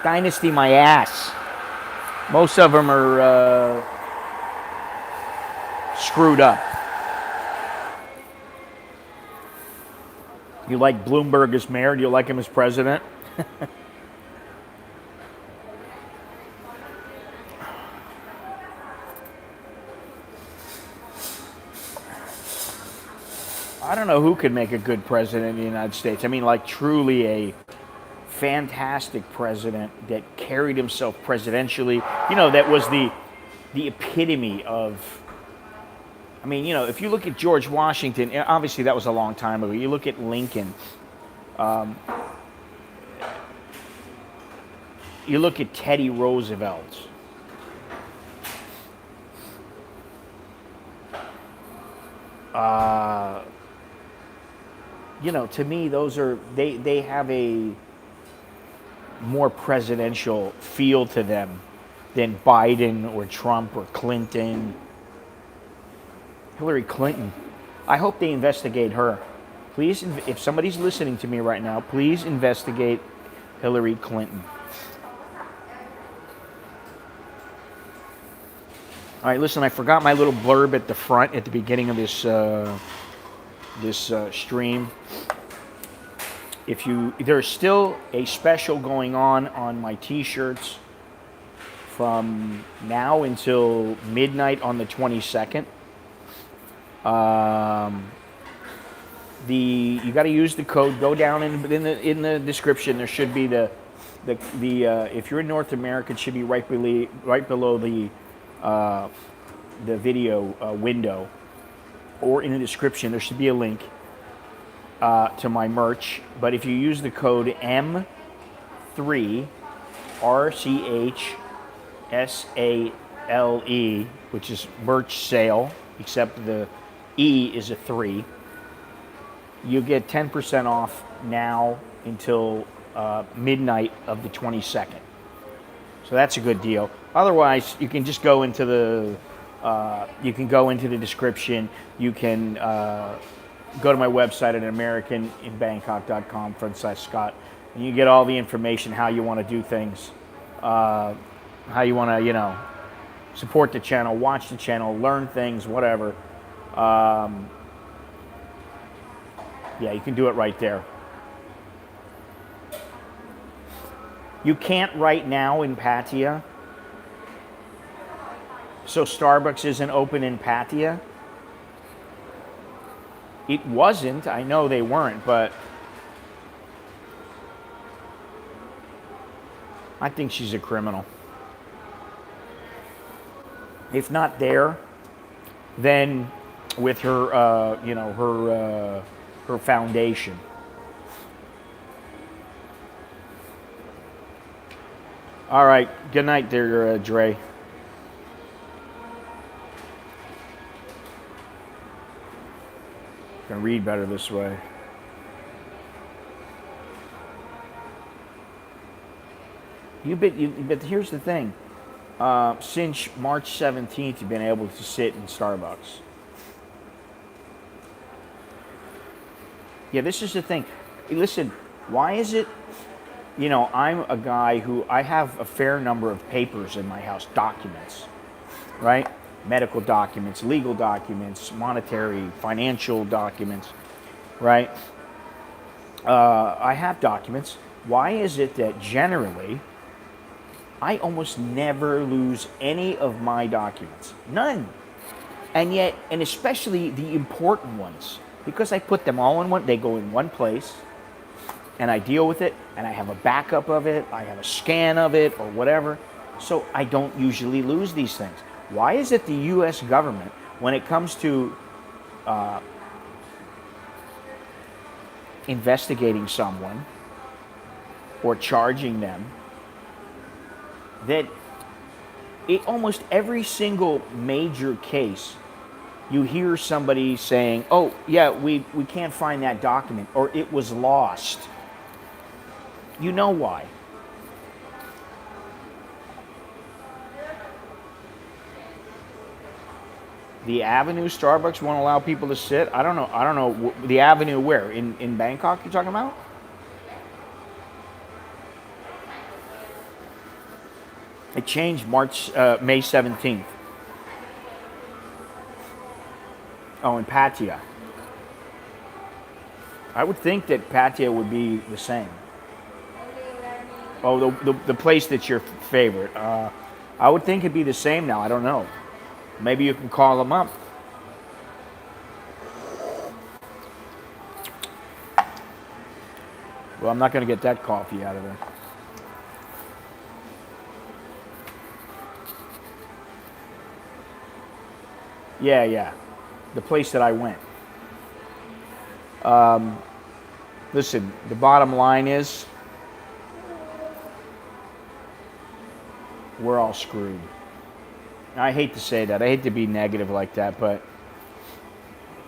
Dynasty my ass. Most of them are screwed up. You like Bloomberg as mayor? Do you like him as president? I don't know who could make a good president in the United States. I mean, like truly a fantastic president that carried himself presidentially. You know, that was the epitome of, I mean, you know, if you look at George Washington, obviously that was a long time ago. You look at Lincoln. You look at Teddy Roosevelt. You know, to me, those are, they have a more presidential feel to them than Biden or Trump or Clinton. Hillary Clinton. I hope they investigate her. Please, if somebody's listening to me right now, please investigate Hillary Clinton. All right, listen, I forgot my little blurb at the front at the beginning of this stream. There's still a special going on my t-shirts from now until midnight on the 22nd. You got to use the code. Go down in the description. There should be the if you're in North America, it should be right below the video window, or in the description. There should be a link to my merch. But if you use the code M3RCHSALE, which is merch sale, except the E is a 3, you get 10% off now until midnight of the 22nd. So that's a good deal. Otherwise, you can just go into the description. You can go to my website at americaninbangkok.com/Scott, and you get all the information, how you want to do things, how you want to, you know, support the channel, watch the channel, learn things, whatever. Yeah, you can do it right there. You can't right now in Pattaya. So Starbucks isn't open in Pattaya? It wasn't. I know they weren't, but I think she's a criminal. If not there, then with her, her foundation. All right. Good night there, Dre. I can read better this way. But here's the thing. Since March 17th, you've been able to sit in Starbucks. Yeah, this is the thing. Listen, why is it, you know, I'm a guy who, I have a fair number of papers in my house, documents, right? Medical documents, legal documents, monetary, financial documents, right? I have documents. Why is it that generally I almost never lose any of my documents? None. And yet, and especially the important ones, because I put them all in one, they go in one place, and I deal with it, and I have a backup of it, I have a scan of it, or whatever. So I don't usually lose these things. Why is it the U.S. government, when it comes to investigating someone or charging them, that almost every single major case, you hear somebody saying, oh, yeah, we can't find that document, or it was lost. You know why? The Avenue Starbucks won't allow people to sit. I don't know. The Avenue where? In Bangkok you're talking about? It changed May 17th. Oh, in Pattaya. I would think that Pattaya would be the same. Oh, the place that's your favorite. I would think it'd be the same now. I don't know. Maybe you can call them up. Well, I'm not going to get that coffee out of there. Yeah. The place that I went. Listen, the bottom line is we're all screwed. I hate to say that. I hate to be negative like that, but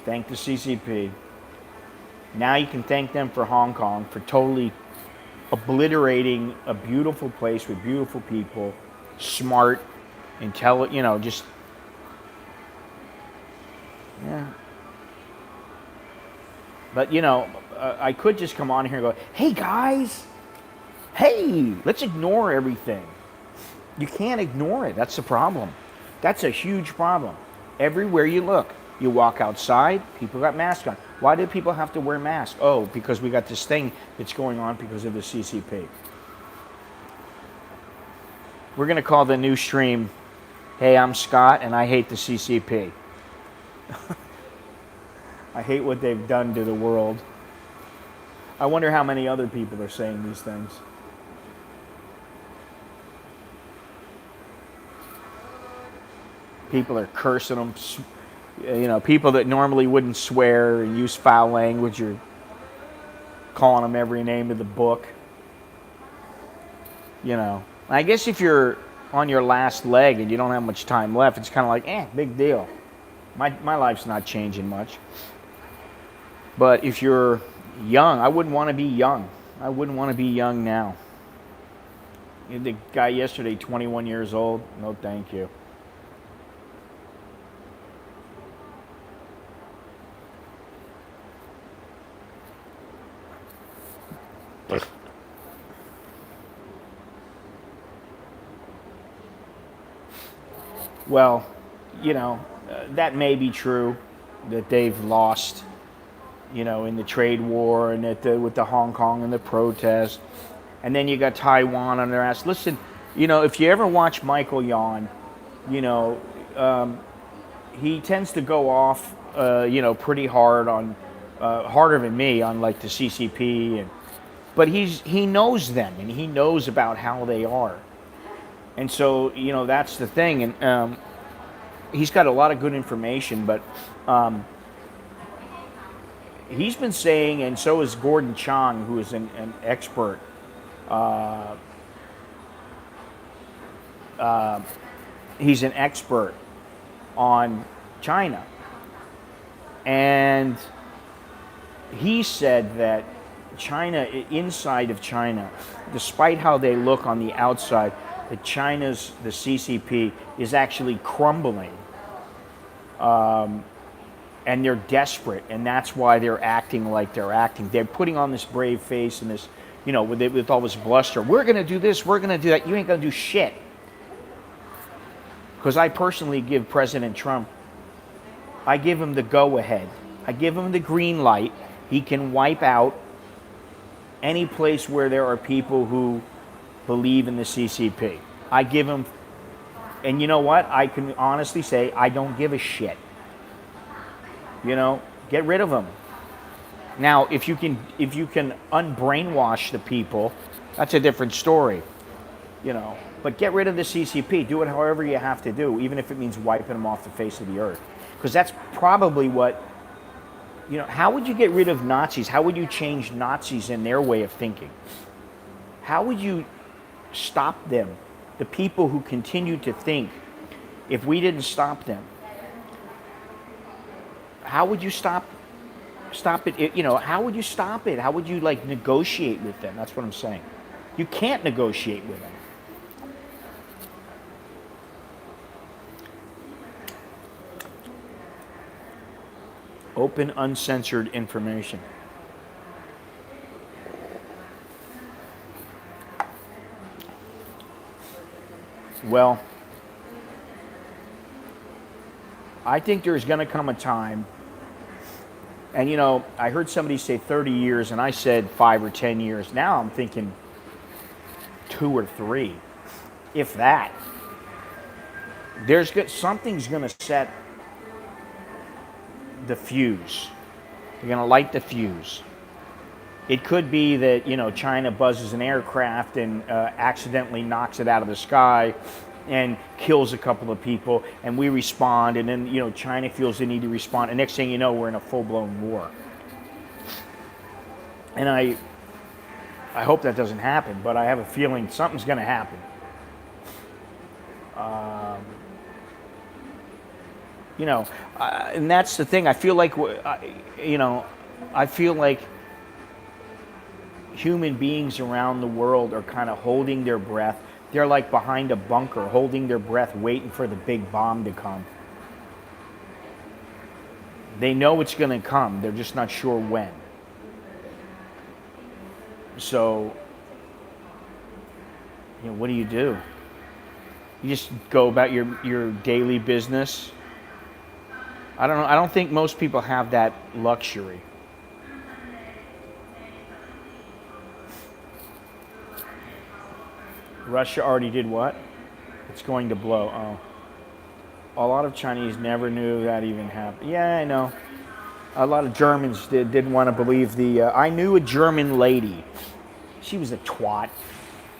thank the CCP. Now you can thank them for Hong Kong, for totally obliterating a beautiful place with beautiful people, smart, intelligent, just, yeah. But, I could just come on here and go, hey guys, hey, let's ignore everything. You can't ignore it. That's the problem. That's a huge problem. Everywhere you look, you walk outside, people got masks on. Why do people have to wear masks? Oh, because we got this thing that's going on because of the CCP. We're going to call the new stream, hey, I'm Scott, and I hate the CCP. I hate what they've done to the world. I wonder how many other people are saying these things. People are cursing them. People that normally wouldn't swear and use foul language are calling them every name of the book. I guess if you're on your last leg and you don't have much time left, it's kind of like, big deal. My life's not changing much. But if you're young, I wouldn't want to be young. I wouldn't want to be young now. The guy yesterday, 21 years old, no thank you. Well, that may be true, that they've lost, in the trade war and with the Hong Kong and the protest. And then you got Taiwan on their ass. Listen, if you ever watch Michael Yon, he tends to go off, pretty hard on, harder than me on like the CCP. But he knows them and he knows about how they are. And so, that's the thing. And he's got a lot of good information, but he's been saying, and so is Gordon Chang, who is an expert. He's an expert on China. And he said that China, inside of China, despite how they look on the outside, the CCP is actually crumbling. And they're desperate, and that's why they're acting like they're acting. They're putting on this brave face and this, with all this bluster. We're going to do this, we're going to do that. You ain't going to do shit. Because I personally give President Trump, I give him the go-ahead. I give him the green light. He can wipe out any place where there are people who believe in the CCP. I give them, and you know what? I can honestly say I don't give a shit. You know, get rid of them. Now, if you can unbrainwash the people, that's a different story. You know, but get rid of the CCP. Do it however you have to do, even if it means wiping them off the face of the earth. Because that's probably what, you know, how would you get rid of Nazis? How would you change Nazis in their way of thinking? How would you stop them, the people who continue to think, if we didn't stop them? How would you stop it? You know, how would you stop it? How would you, like, negotiate with them? That's what I'm saying. You can't negotiate with them. Open, uncensored information. Well, I think there's going to come a time, and you know, I heard somebody say 30 years, and I said 5 or 10 years. Now I'm thinking 2 or 3, if that. Something's going to set the fuse. They're going to light the fuse. It could be that, you know, China buzzes an aircraft and accidentally knocks it out of the sky and kills a couple of people, and we respond, and then, you know, China feels the need to respond, and next thing you know, we're in a full-blown war. And I hope that doesn't happen, but I have a feeling something's going to happen. You know, and that's the thing. I feel like, you know, I feel like human beings around the world are kind of holding their breath. They're like behind a bunker, holding their breath, waiting for the big bomb to come. They know it's going to come. They're just not sure when. So, you know, what do? You just go about your daily business. I don't know. I don't think most people have that luxury. Russia already did what? It's going to blow. Oh. A lot of Chinese never knew that even happened. Yeah, I know. A lot of Germans didn't want to believe the... I knew a German lady. She was a twat.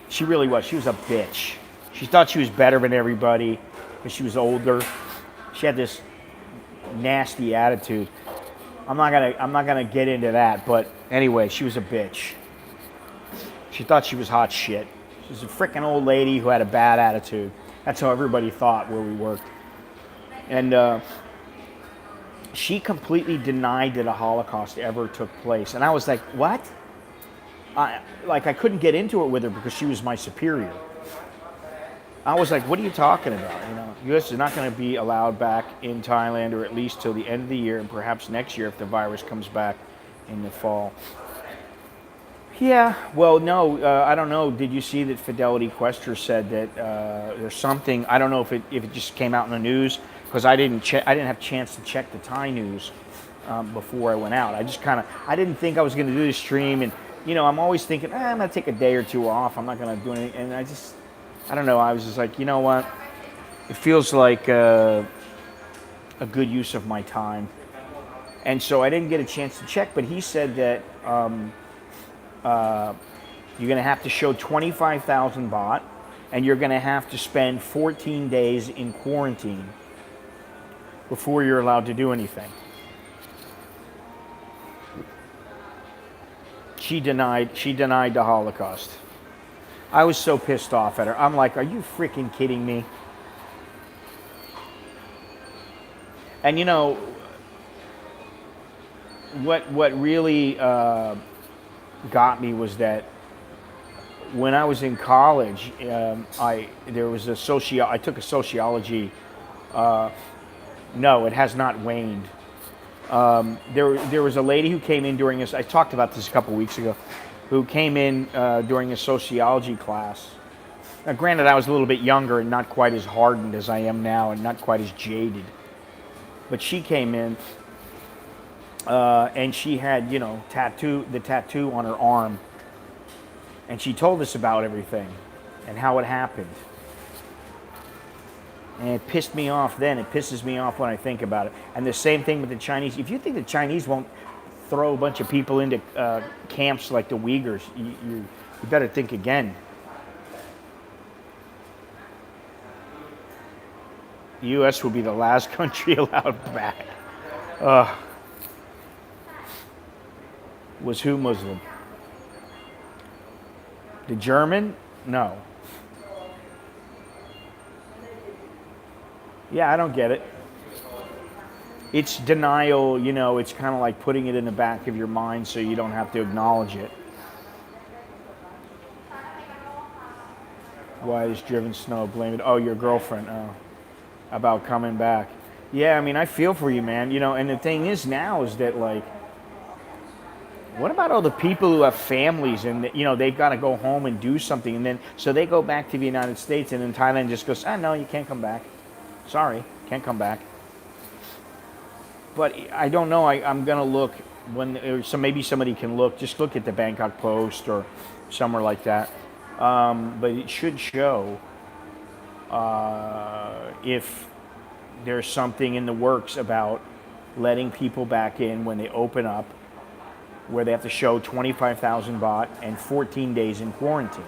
She really was. She was a bitch. She thought she was better than everybody because she was older. She had this nasty attitude. I'm not gonna get into that, but anyway, she was a bitch. She thought she was hot shit. She was a freaking old lady who had a bad attitude. That's how everybody thought where we worked. And she completely denied that a Holocaust ever took place. And I was like, what? I couldn't get into it with her because she was my superior. I was like, what are you talking about? You know, U.S. is not going to be allowed back in Thailand, or at least till the end of the year, and perhaps next year if the virus comes back in the fall. Yeah, well, no, I don't know. Did you see that Fidelity Quester said that there's something? I don't know if it just came out in the news, because I didn't have a chance to check the Thai news before I went out. I didn't think I was going to do the stream, and you know, I'm always thinking, I'm going to take a day or two off. I'm not going to do anything, and I don't know. I was just like, you know what? It feels like a good use of my time, and so I didn't get a chance to check. But he said that you're going to have to show 25,000 baht, and you're going to have to spend 14 days in quarantine before you're allowed to do anything. She denied the Holocaust. I was so pissed off at her. I'm like, are you freaking kidding me? And you know, what really got me was that when I was in college, I took a sociology. No, it has not waned. There was a lady who came in during this. I talked about this a couple weeks ago. Who came in during a sociology class. Now, granted, I was a little bit younger and not quite as hardened as I am now, and not quite as jaded. But she came in, and she had, you know, the tattoo on her arm And she told us about everything and how it happened. And it pissed me off then. It pisses me off when I think about it. And the same thing with the Chinese. If you think the Chinese won't throw a bunch of people into camps like the Uyghurs, you better think again. The U.S. will be the last country allowed back. Was who Muslim? The German? No. Yeah, I don't get it. It's denial, you know, it's kind of like putting it in the back of your mind so you don't have to acknowledge it. Why is driven snow? Blame it. Oh, your girlfriend. Oh, about coming back. Yeah, I mean, I feel for you, man. You know, and the thing is now is that, like, what about all the people who have families and, you know, they've got to go home and do something, and then, so they go back to the United States, and then Thailand just goes, no, you can't come back. Sorry, can't come back. But I don't know. I'm gonna look so maybe somebody can look. Just look at the Bangkok Post or somewhere like that. But it should show if there's something in the works about letting people back in when they open up, where they have to show 25,000 baht and 14 days in quarantine.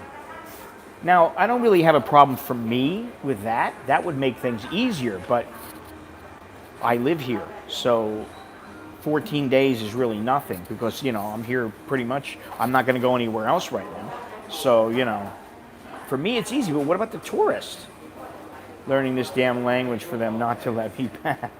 Now, I don't really have a problem for me with that. That would make things easier, but I live here, so 14 days is really nothing because, you know, I'm here pretty much. I'm not going to go anywhere else right now. So, you know, for me it's easy, but what about the tourists? Learning this damn language for them not to let me back.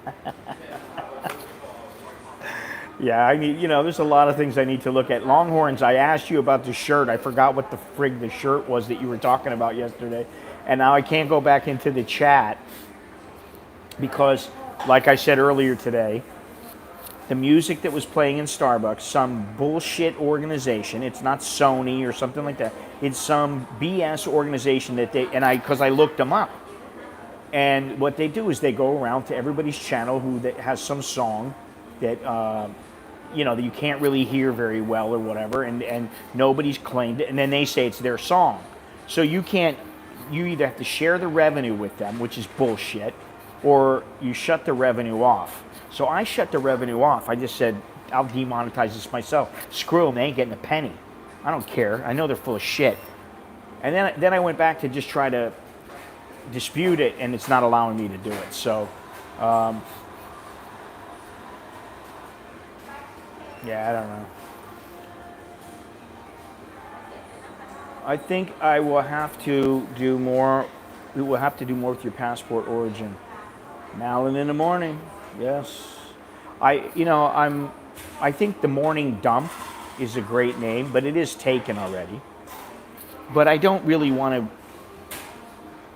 Yeah, I need, you know, there's a lot of things I need to look at. Longhorns, I asked you about the shirt. I forgot what the frig the shirt was that you were talking about yesterday. And now I can't go back into the chat because, like I said earlier today, the music that was playing in Starbucks, some bullshit organization, it's not Sony or something like that. It's some BS organization that because I looked them up. And what they do is they go around to everybody's channel that has some song that, you know, that you can't really hear very well or whatever, and nobody's claimed it, and then they say it's their song. So you either have to share the revenue with them, which is bullshit, or you shut the revenue off. So I shut the revenue off. I just said, I'll demonetize this myself. Screw them, they ain't getting a penny. I don't care. I know they're full of shit. And then I went back to just try to dispute it, and it's not allowing me to do it. So, yeah, I don't know. I think I will have to do more. We will have to do more with your passport origin. Malin in the morning. Yes. I think the morning dump is a great name, but it is taken already. But I don't really want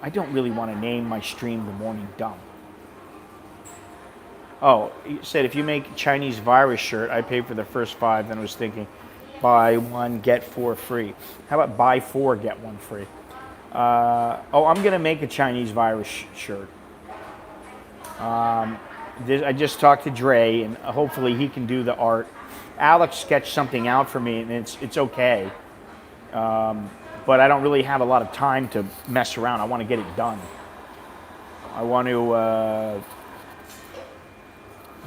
to name my stream the morning dump. Oh, you said if you make Chinese virus shirt, I pay for the first 5. Then I was thinking, buy 1, get 4 free. How about buy 4, get 1 free? I'm gonna make a Chinese virus shirt. I just talked to Dre, and hopefully he can do the art. Alex sketched something out for me, and it's okay. But I don't really have a lot of time to mess around. I want to get it done. I want to,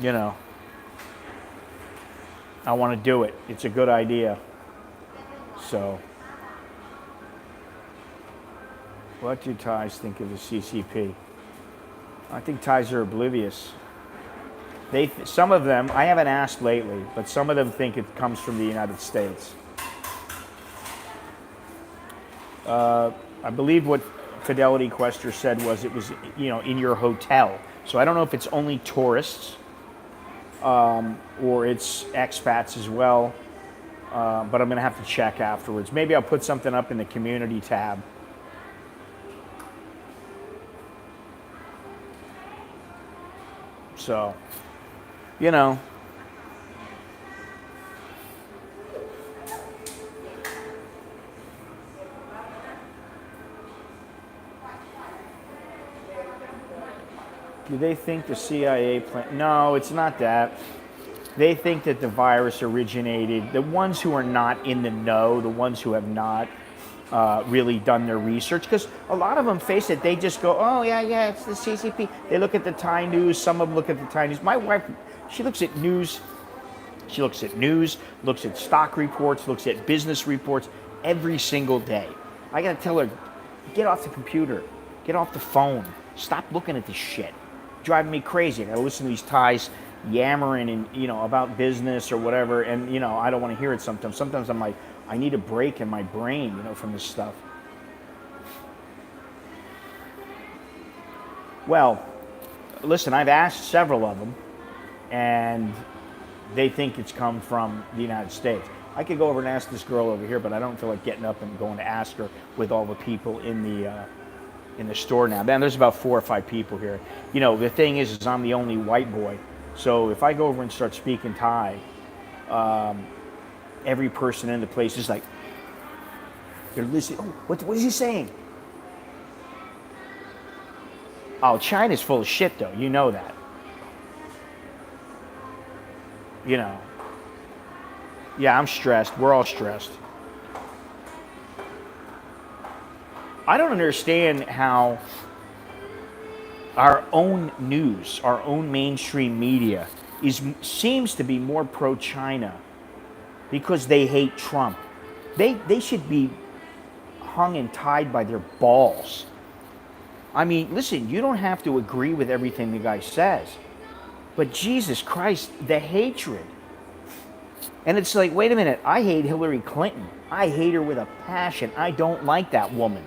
you know, I want to do it. It's a good idea. So, what do Thais think of the CCP? I think Thais are oblivious. Some of them, I haven't asked lately, but some of them think it comes from the United States. I believe what Fidelity Quester said was it was, you know, in your hotel. So I don't know if it's only tourists or it's expats as well, but I'm going to have to check afterwards. Maybe I'll put something up in the community tab. So, you know. Do they think the CIA plan? No, it's not that. They think that the virus originated. The ones who are not in the know, the ones who have not really done their research, because a lot of them, face it, they just go, oh yeah, it's the CCP. They look at the Thai news. Some of them look at the Thai news. My wife, she looks at news. She looks at news, looks at stock reports, looks at business reports every single day. I gotta tell her, get off the computer, get off the phone, stop looking at this shit. Driving me crazy. I gotta listen to these Thais yammering and about business or whatever, and I don't want to hear it sometimes. Sometimes I'm like, I need a break in my brain, from this stuff. Well, listen, I've asked several of them, and they think it's come from the United States. I could go over and ask this girl over here, but I don't feel like getting up and going to ask her with all the people in the store now. Man, there's about 4 or 5 people here. The thing is I'm the only white boy. So if I go over and start speaking Thai, every person in the place is like, they're listening. Oh, what is he saying? Oh, China's full of shit, though. You know that. Yeah, I'm stressed. We're all stressed. I don't understand how our own news, our own mainstream media, seems to be more pro-China because they hate Trump. They should be hung and tied by their balls. I mean, listen, you don't have to agree with everything the guy says, but Jesus Christ, the hatred. And it's like, wait a minute, I hate Hillary Clinton. I hate her with a passion. I don't like that woman.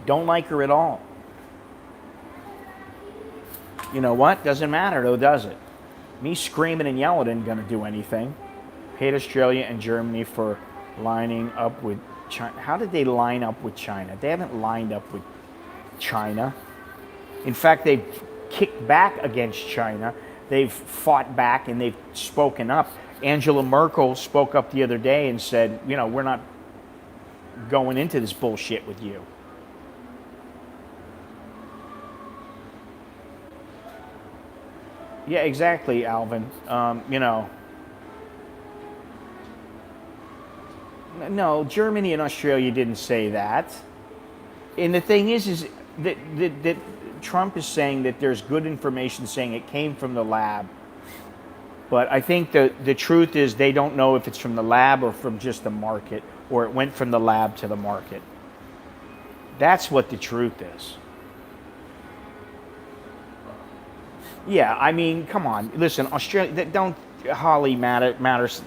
Don't like her at all. You know what? Doesn't matter though, does it? Me screaming and yelling isn't going to do anything. Hate Australia and Germany for lining up with China. How did they line up with China? They haven't lined up with China. In fact, they've kicked back against China. They've fought back and they've spoken up. Angela Merkel spoke up the other day and said, we're not going into this bullshit with you. Yeah, exactly, Alvin. No, Germany and Australia didn't say that. And the thing is that Trump is saying that there's good information saying it came from the lab. But I think the truth is they don't know if it's from the lab or from just the market, or it went from the lab to the market. That's what the truth is. Yeah, I mean, come on. Listen, Australia, don't, Holly matters,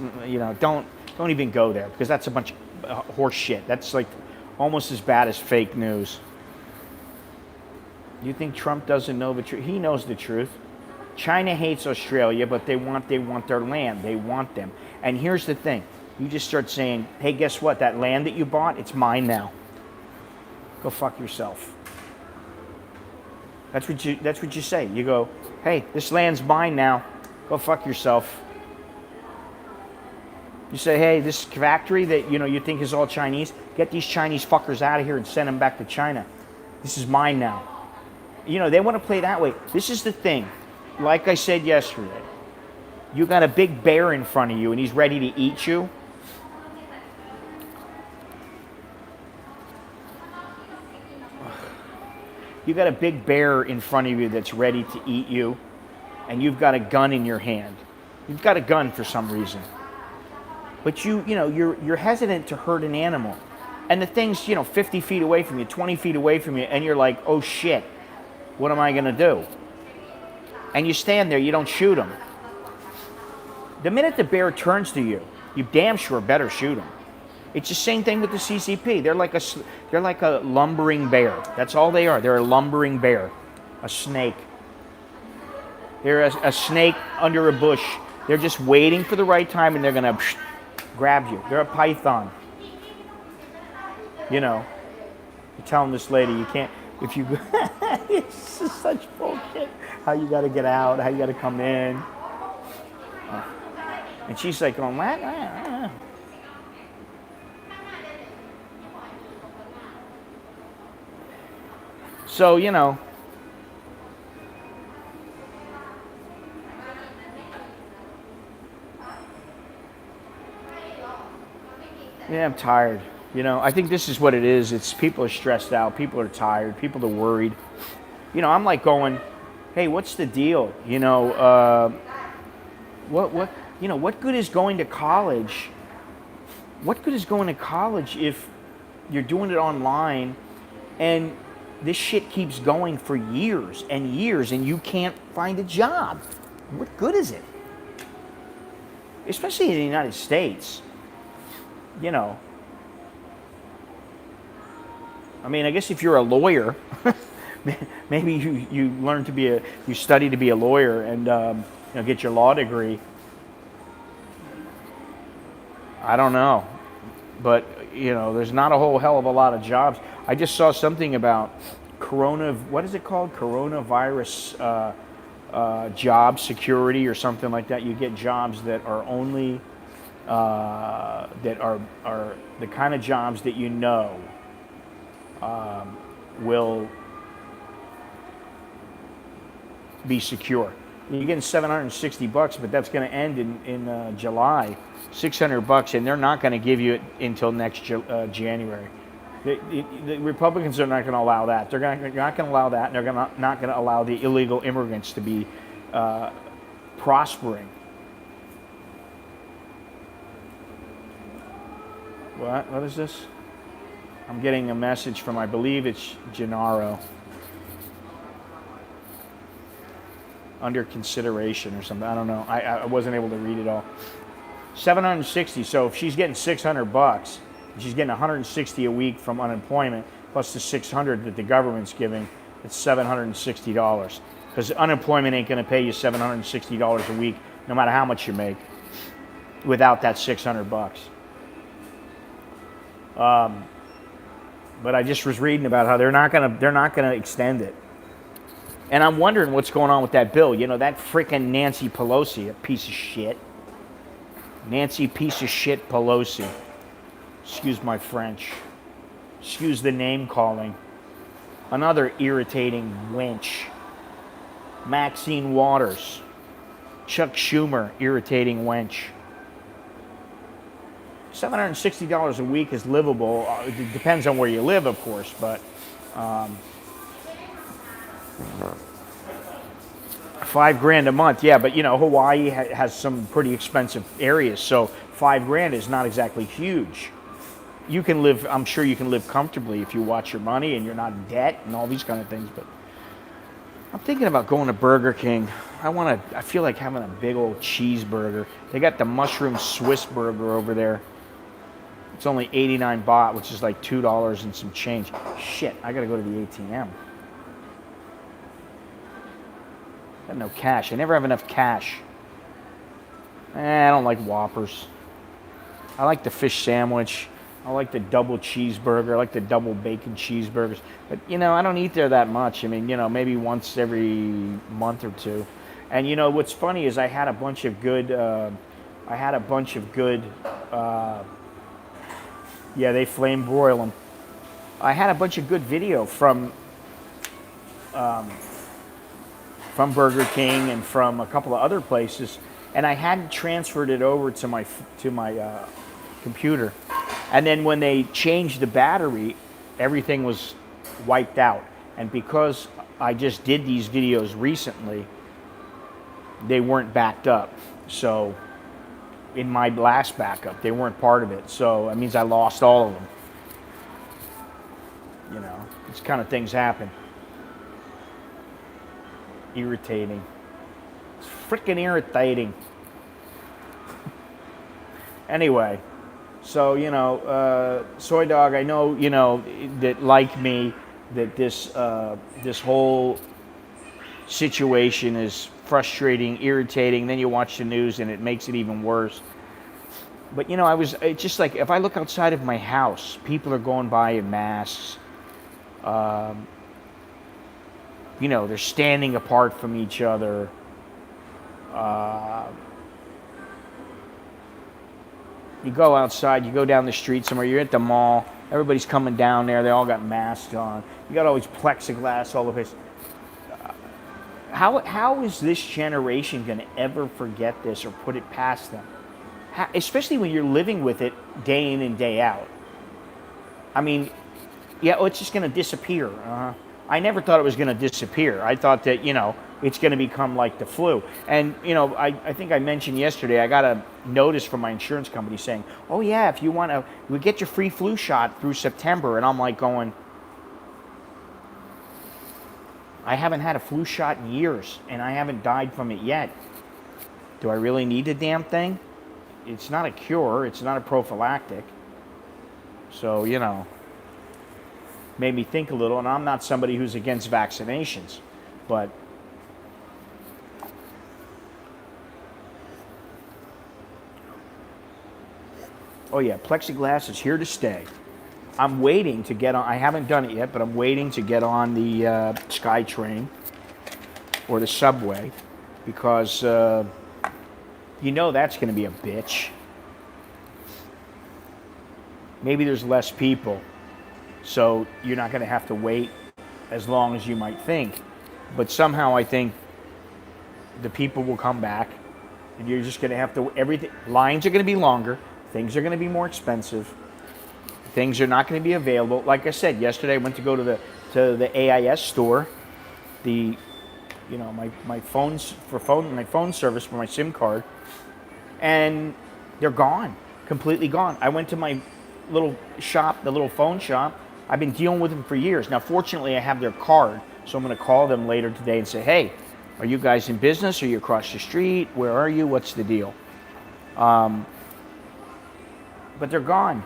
don't even go there, because that's a bunch of horse shit. That's like almost as bad as fake news. You think Trump doesn't know the truth? He knows the truth. China hates Australia, but they want their land. They want them. And here's the thing. You just start saying, hey, guess what? That land that you bought, it's mine now. Go fuck yourself. That's what you say. You go, hey, this land's mine now. Go fuck yourself. You say, hey, this factory that you think is all Chinese, get these Chinese fuckers out of here and send them back to China. This is mine now. They want to play that way. This is the thing. Like I said yesterday, you got a big bear in front of you and he's ready to eat you. You got a big bear in front of you that's ready to eat you, and you've got a gun in your hand. You've got a gun for some reason. But you're hesitant to hurt an animal. And the thing's, 50 feet away from you, 20 feet away from you, and you're like, oh shit, what am I going to do? And you stand there, you don't shoot him. The minute the bear turns to you, you damn sure better shoot him. It's the same thing with the CCP. They're like a lumbering bear. That's all they are. They're a lumbering bear, a snake. They're a snake under a bush. They're just waiting for the right time, and they're gonna grab you. They're a python. You're telling this lady you can't. If you, it's just such bullshit. How you got to get out? How you got to come in? And she's like going, what? So, Yeah, I'm tired. You know, I think this is what it is. It's people are stressed out, people are tired, people are worried. You know, I'm like going, hey, what's the deal? You know, what good is going to college? What good is going to college if you're doing it online and this shit keeps going for years and years and you can't find a job? What good is it? Especially in the United States. You know, I mean, I guess if you're a lawyer, maybe you learn to be you study to be a lawyer and get your law degree. I don't know, but there's not a whole hell of a lot of jobs. I just saw something about what is it called? Coronavirus job security or something like that. You get jobs that are only that are the kind of jobs that will be secure. You're getting $760, but that's going to end in July. $600, and they're not going to give you it until next January. The Republicans are not going to allow that. They're not going to allow that, and they're not going to allow the illegal immigrants to be prospering. What is this? I'm getting a message from, I believe it's Gennaro. Under consideration or something. I don't know. I wasn't able to read it all. 760. So if she's getting $600, she's getting 160 a week from unemployment, plus the 600 that the government's giving, it's $760. Because unemployment ain't going to pay you $760 a week, no matter how much you make, without that $600. But I just was reading about how they're not gonna extend it, and I'm wondering what's going on with that bill. You know, that freaking Nancy Pelosi, a piece of shit. Nancy piece of shit Pelosi. Excuse my French. Excuse the name calling. Another irritating wench. Maxine Waters. Chuck Schumer, irritating wench. $760 a week is livable. It depends on where you live, of course, but $5,000 a month, yeah. But Hawaii has some pretty expensive areas, so $5,000 is not exactly huge. You can live. I'm sure you can live comfortably if you watch your money and you're not in debt and all these kind of things. But I'm thinking about going to Burger King. I feel like having a big old cheeseburger. They got the mushroom Swiss burger over there. It's only 89 baht, which is like $2 and some change. Shit, I gotta go to the ATM. Got no cash. I never have enough cash. I don't like Whoppers. I like the fish sandwich. I like the double cheeseburger. I like the double bacon cheeseburgers. But I don't eat there that much. I mean, maybe once every month or two. And what's funny is I had a bunch of good. Yeah, they flame broil them. I had a bunch of good video from Burger King and from a couple of other places, and I hadn't transferred it over to my computer. And then when they changed the battery, everything was wiped out. And because I just did these videos recently, they weren't backed up. So in my last backup, they weren't part of it. So that means I lost all of them. These kind of things happen. Irritating. It's freaking irritating. Anyway, so, Soy Dog, I know, that like me, that this whole situation is frustrating, irritating. Then you watch the news and it makes it even worse. But it's just like, if I look outside of my house, people are going by in masks. They're standing apart from each other. You go outside, you go down the street somewhere, you're at the mall, everybody's coming down there, they all got masks on. You got all these plexiglass all over the place. How is this generation going to ever forget this or put it past them? especially when you're living with it day in and day out. I mean, yeah, oh, it's just going to disappear. I never thought it was going to disappear. I thought that, it's going to become like the flu. And, I think I mentioned yesterday, I got a notice from my insurance company saying, oh, yeah, if you want to, we get your free flu shot through September. And I'm like going, I haven't had a flu shot in years, and I haven't died from it yet. Do I really need the damn thing? It's not a cure. It's not a prophylactic. So, made me think a little. And I'm not somebody who's against vaccinations. But oh, yeah, plexiglass is here to stay. I'm waiting to get on. I haven't done it yet, but I'm waiting to get on the SkyTrain or the subway because that's going to be a bitch. Maybe there's less people, so you're not going to have to wait as long as you might think. But somehow I think the people will come back, and you're just going to have to. Lines are going to be longer. Things are going to be more expensive. Things are not going to be available. Like I said, yesterday I went to go to the AIS store, my phone service for my SIM card, and they're gone, completely gone. I went to my little shop, the little phone shop. I've been dealing with them for years. Now, fortunately, I have their card, so I'm going to call them later today and say, hey, are you guys in business? Are you across the street? Where are you? What's the deal? But they're gone.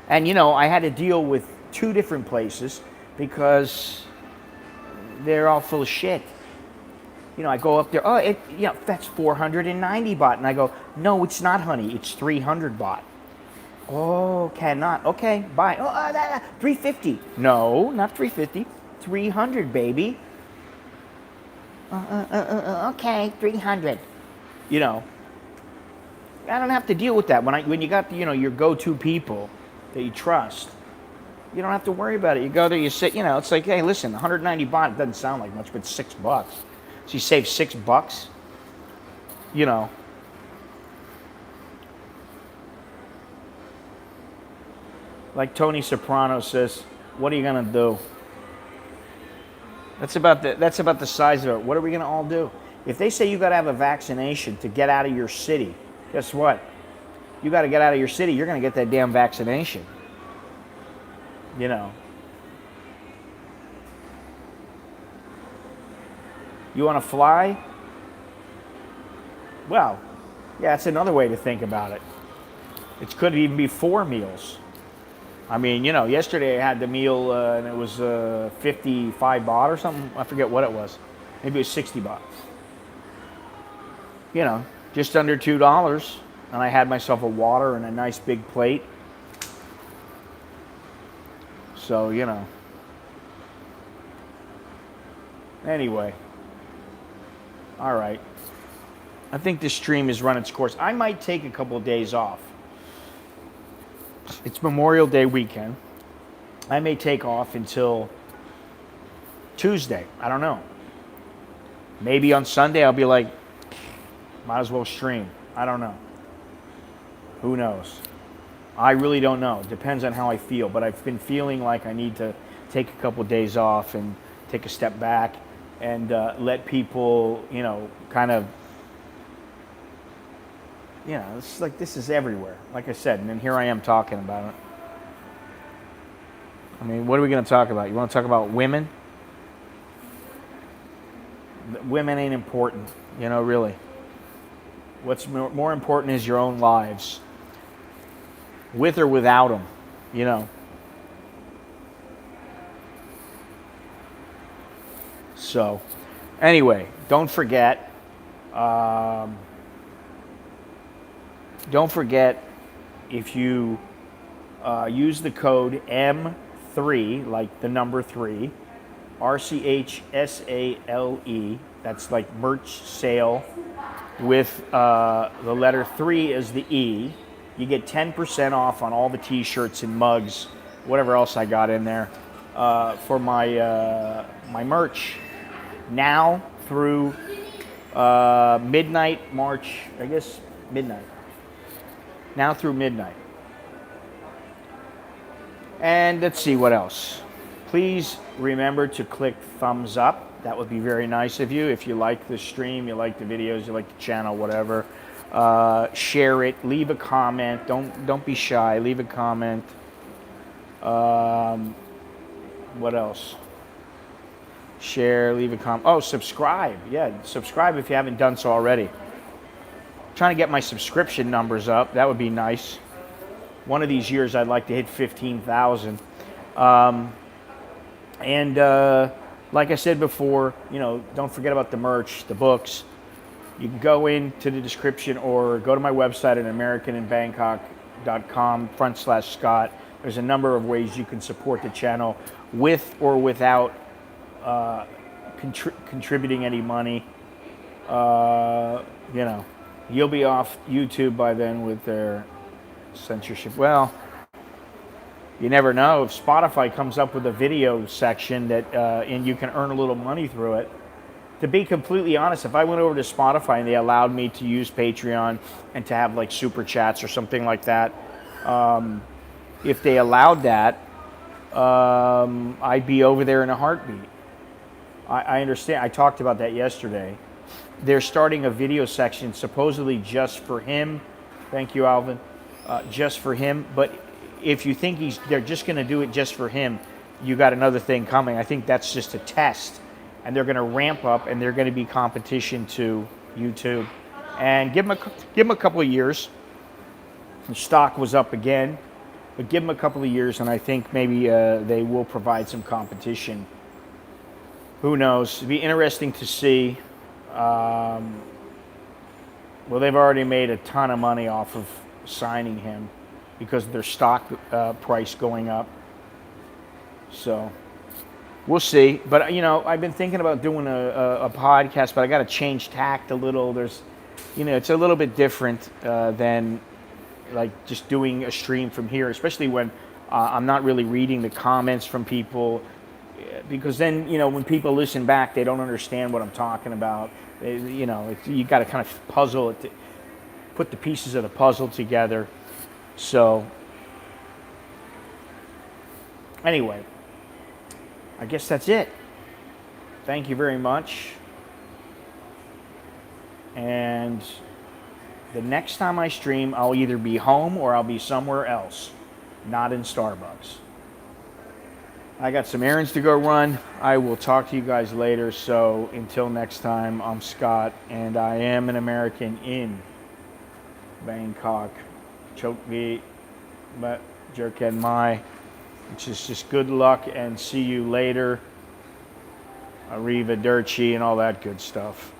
And, I had to deal with 2 different places because they're all full of shit. I go up there, that's 490 baht. And I go, no, it's not, honey. It's 300 baht. Oh, cannot. Okay, bye. Oh, 350. No, not 350. 300, baby. Okay, 300. I don't have to deal with that. When you got, your go-to people that you trust, you don't have to worry about it. You go there, you sit, it's like, hey, listen, 190 baht doesn't sound like much, but it's $6. So you save $6, Like Tony Soprano says, what are you gonna do? That's about the size of it. What are we gonna all do? If they say you gotta have a vaccination to get out of your city, guess what? You gotta get out of your city, you're gonna get that damn vaccination. You wanna fly? Well, yeah, it's another way to think about it. It could even be 4 meals. I mean, yesterday I had the meal and it was 55 baht or something. I forget what it was. Maybe it was 60 baht. Just under $2. And I had myself a water and a nice big plate. So, Anyway. All right. I think this stream has run its course. I might take a couple of days off. It's Memorial Day weekend. I may take off until Tuesday. I don't know. Maybe on Sunday I'll be like, might as well stream. I don't know. Who knows? I really don't know. Depends on how I feel. But I've been feeling like I need to take a couple of days off and take a step back and let people, kind of, it's like this is everywhere, like I said, and then here I am talking about it. I mean, what are we going to talk about? You want to talk about women? Women ain't important, really. What's more important is your own lives, with or without them, So, anyway, don't forget, if you use the code M3, like the number 3, RCHSALE, that's like merch sale with the letter 3 as the E. You get 10% off on all the t-shirts and mugs, whatever else I got in there, for my merch. Now through midnight, March, I guess midnight. now through midnight. And let's see what else. Please remember to click thumbs up. That would be very nice of you. If you like the stream, you like the videos, you like the channel, whatever. Share it. Leave a comment. Don't be shy. Leave a comment. What else? Share. Leave a comment. Oh, subscribe. Yeah, subscribe if you haven't done so already. Trying to get my subscription numbers up. That would be nice. One of these years, I'd like to hit 15,000. Like I said before, you know, don't forget about the merch, the books. You can go into the description or go to my website at americaninbangkok.com/Scott. There's a number of ways you can support the channel with or without contributing any money. You know, you'll be off YouTube by then with their censorship. Well, you never know. If Spotify comes up with a video section that and you can earn a little money through it. To be completely honest, if I went over to Spotify and they allowed me to use Patreon and to have like super chats or something like that, if they allowed that, I'd be over there in a heartbeat. I understand. I talked about that yesterday. They're starting a video section supposedly just for him. Thank you, Alvin. Just for him. But if you think they're just going to do it just for him, you got another thing coming. I think that's just a test. And they're going to ramp up, and they're going to be competition to YouTube. And give them a couple of years. The stock was up again, but give them a couple of years, and I think maybe they will provide some competition. Who knows? It'd be interesting to see. Well, they've already made a ton of money off of signing him because of their stock price going up. So we'll see. But, you know, I've been thinking about doing a podcast, but I got to change tact a little. There's, you know, it's a little bit different than like just doing a stream from here, especially when I'm not really reading the comments from people, because then, you know, when people listen back, they don't understand what I'm talking about. You know, you got to kind of puzzle it, put the pieces of the puzzle together. So anyway, I guess that's it. Thank you very much. And the next time I stream, I'll either be home or I'll be somewhere else, not in Starbucks. I got some errands to go run. I will talk to you guys later. So until next time, I'm Scott, and I am an American in Bangkok. Chokvi, but Jerken Mai. Which is just good luck and see you later. Arrivederci and all that good stuff.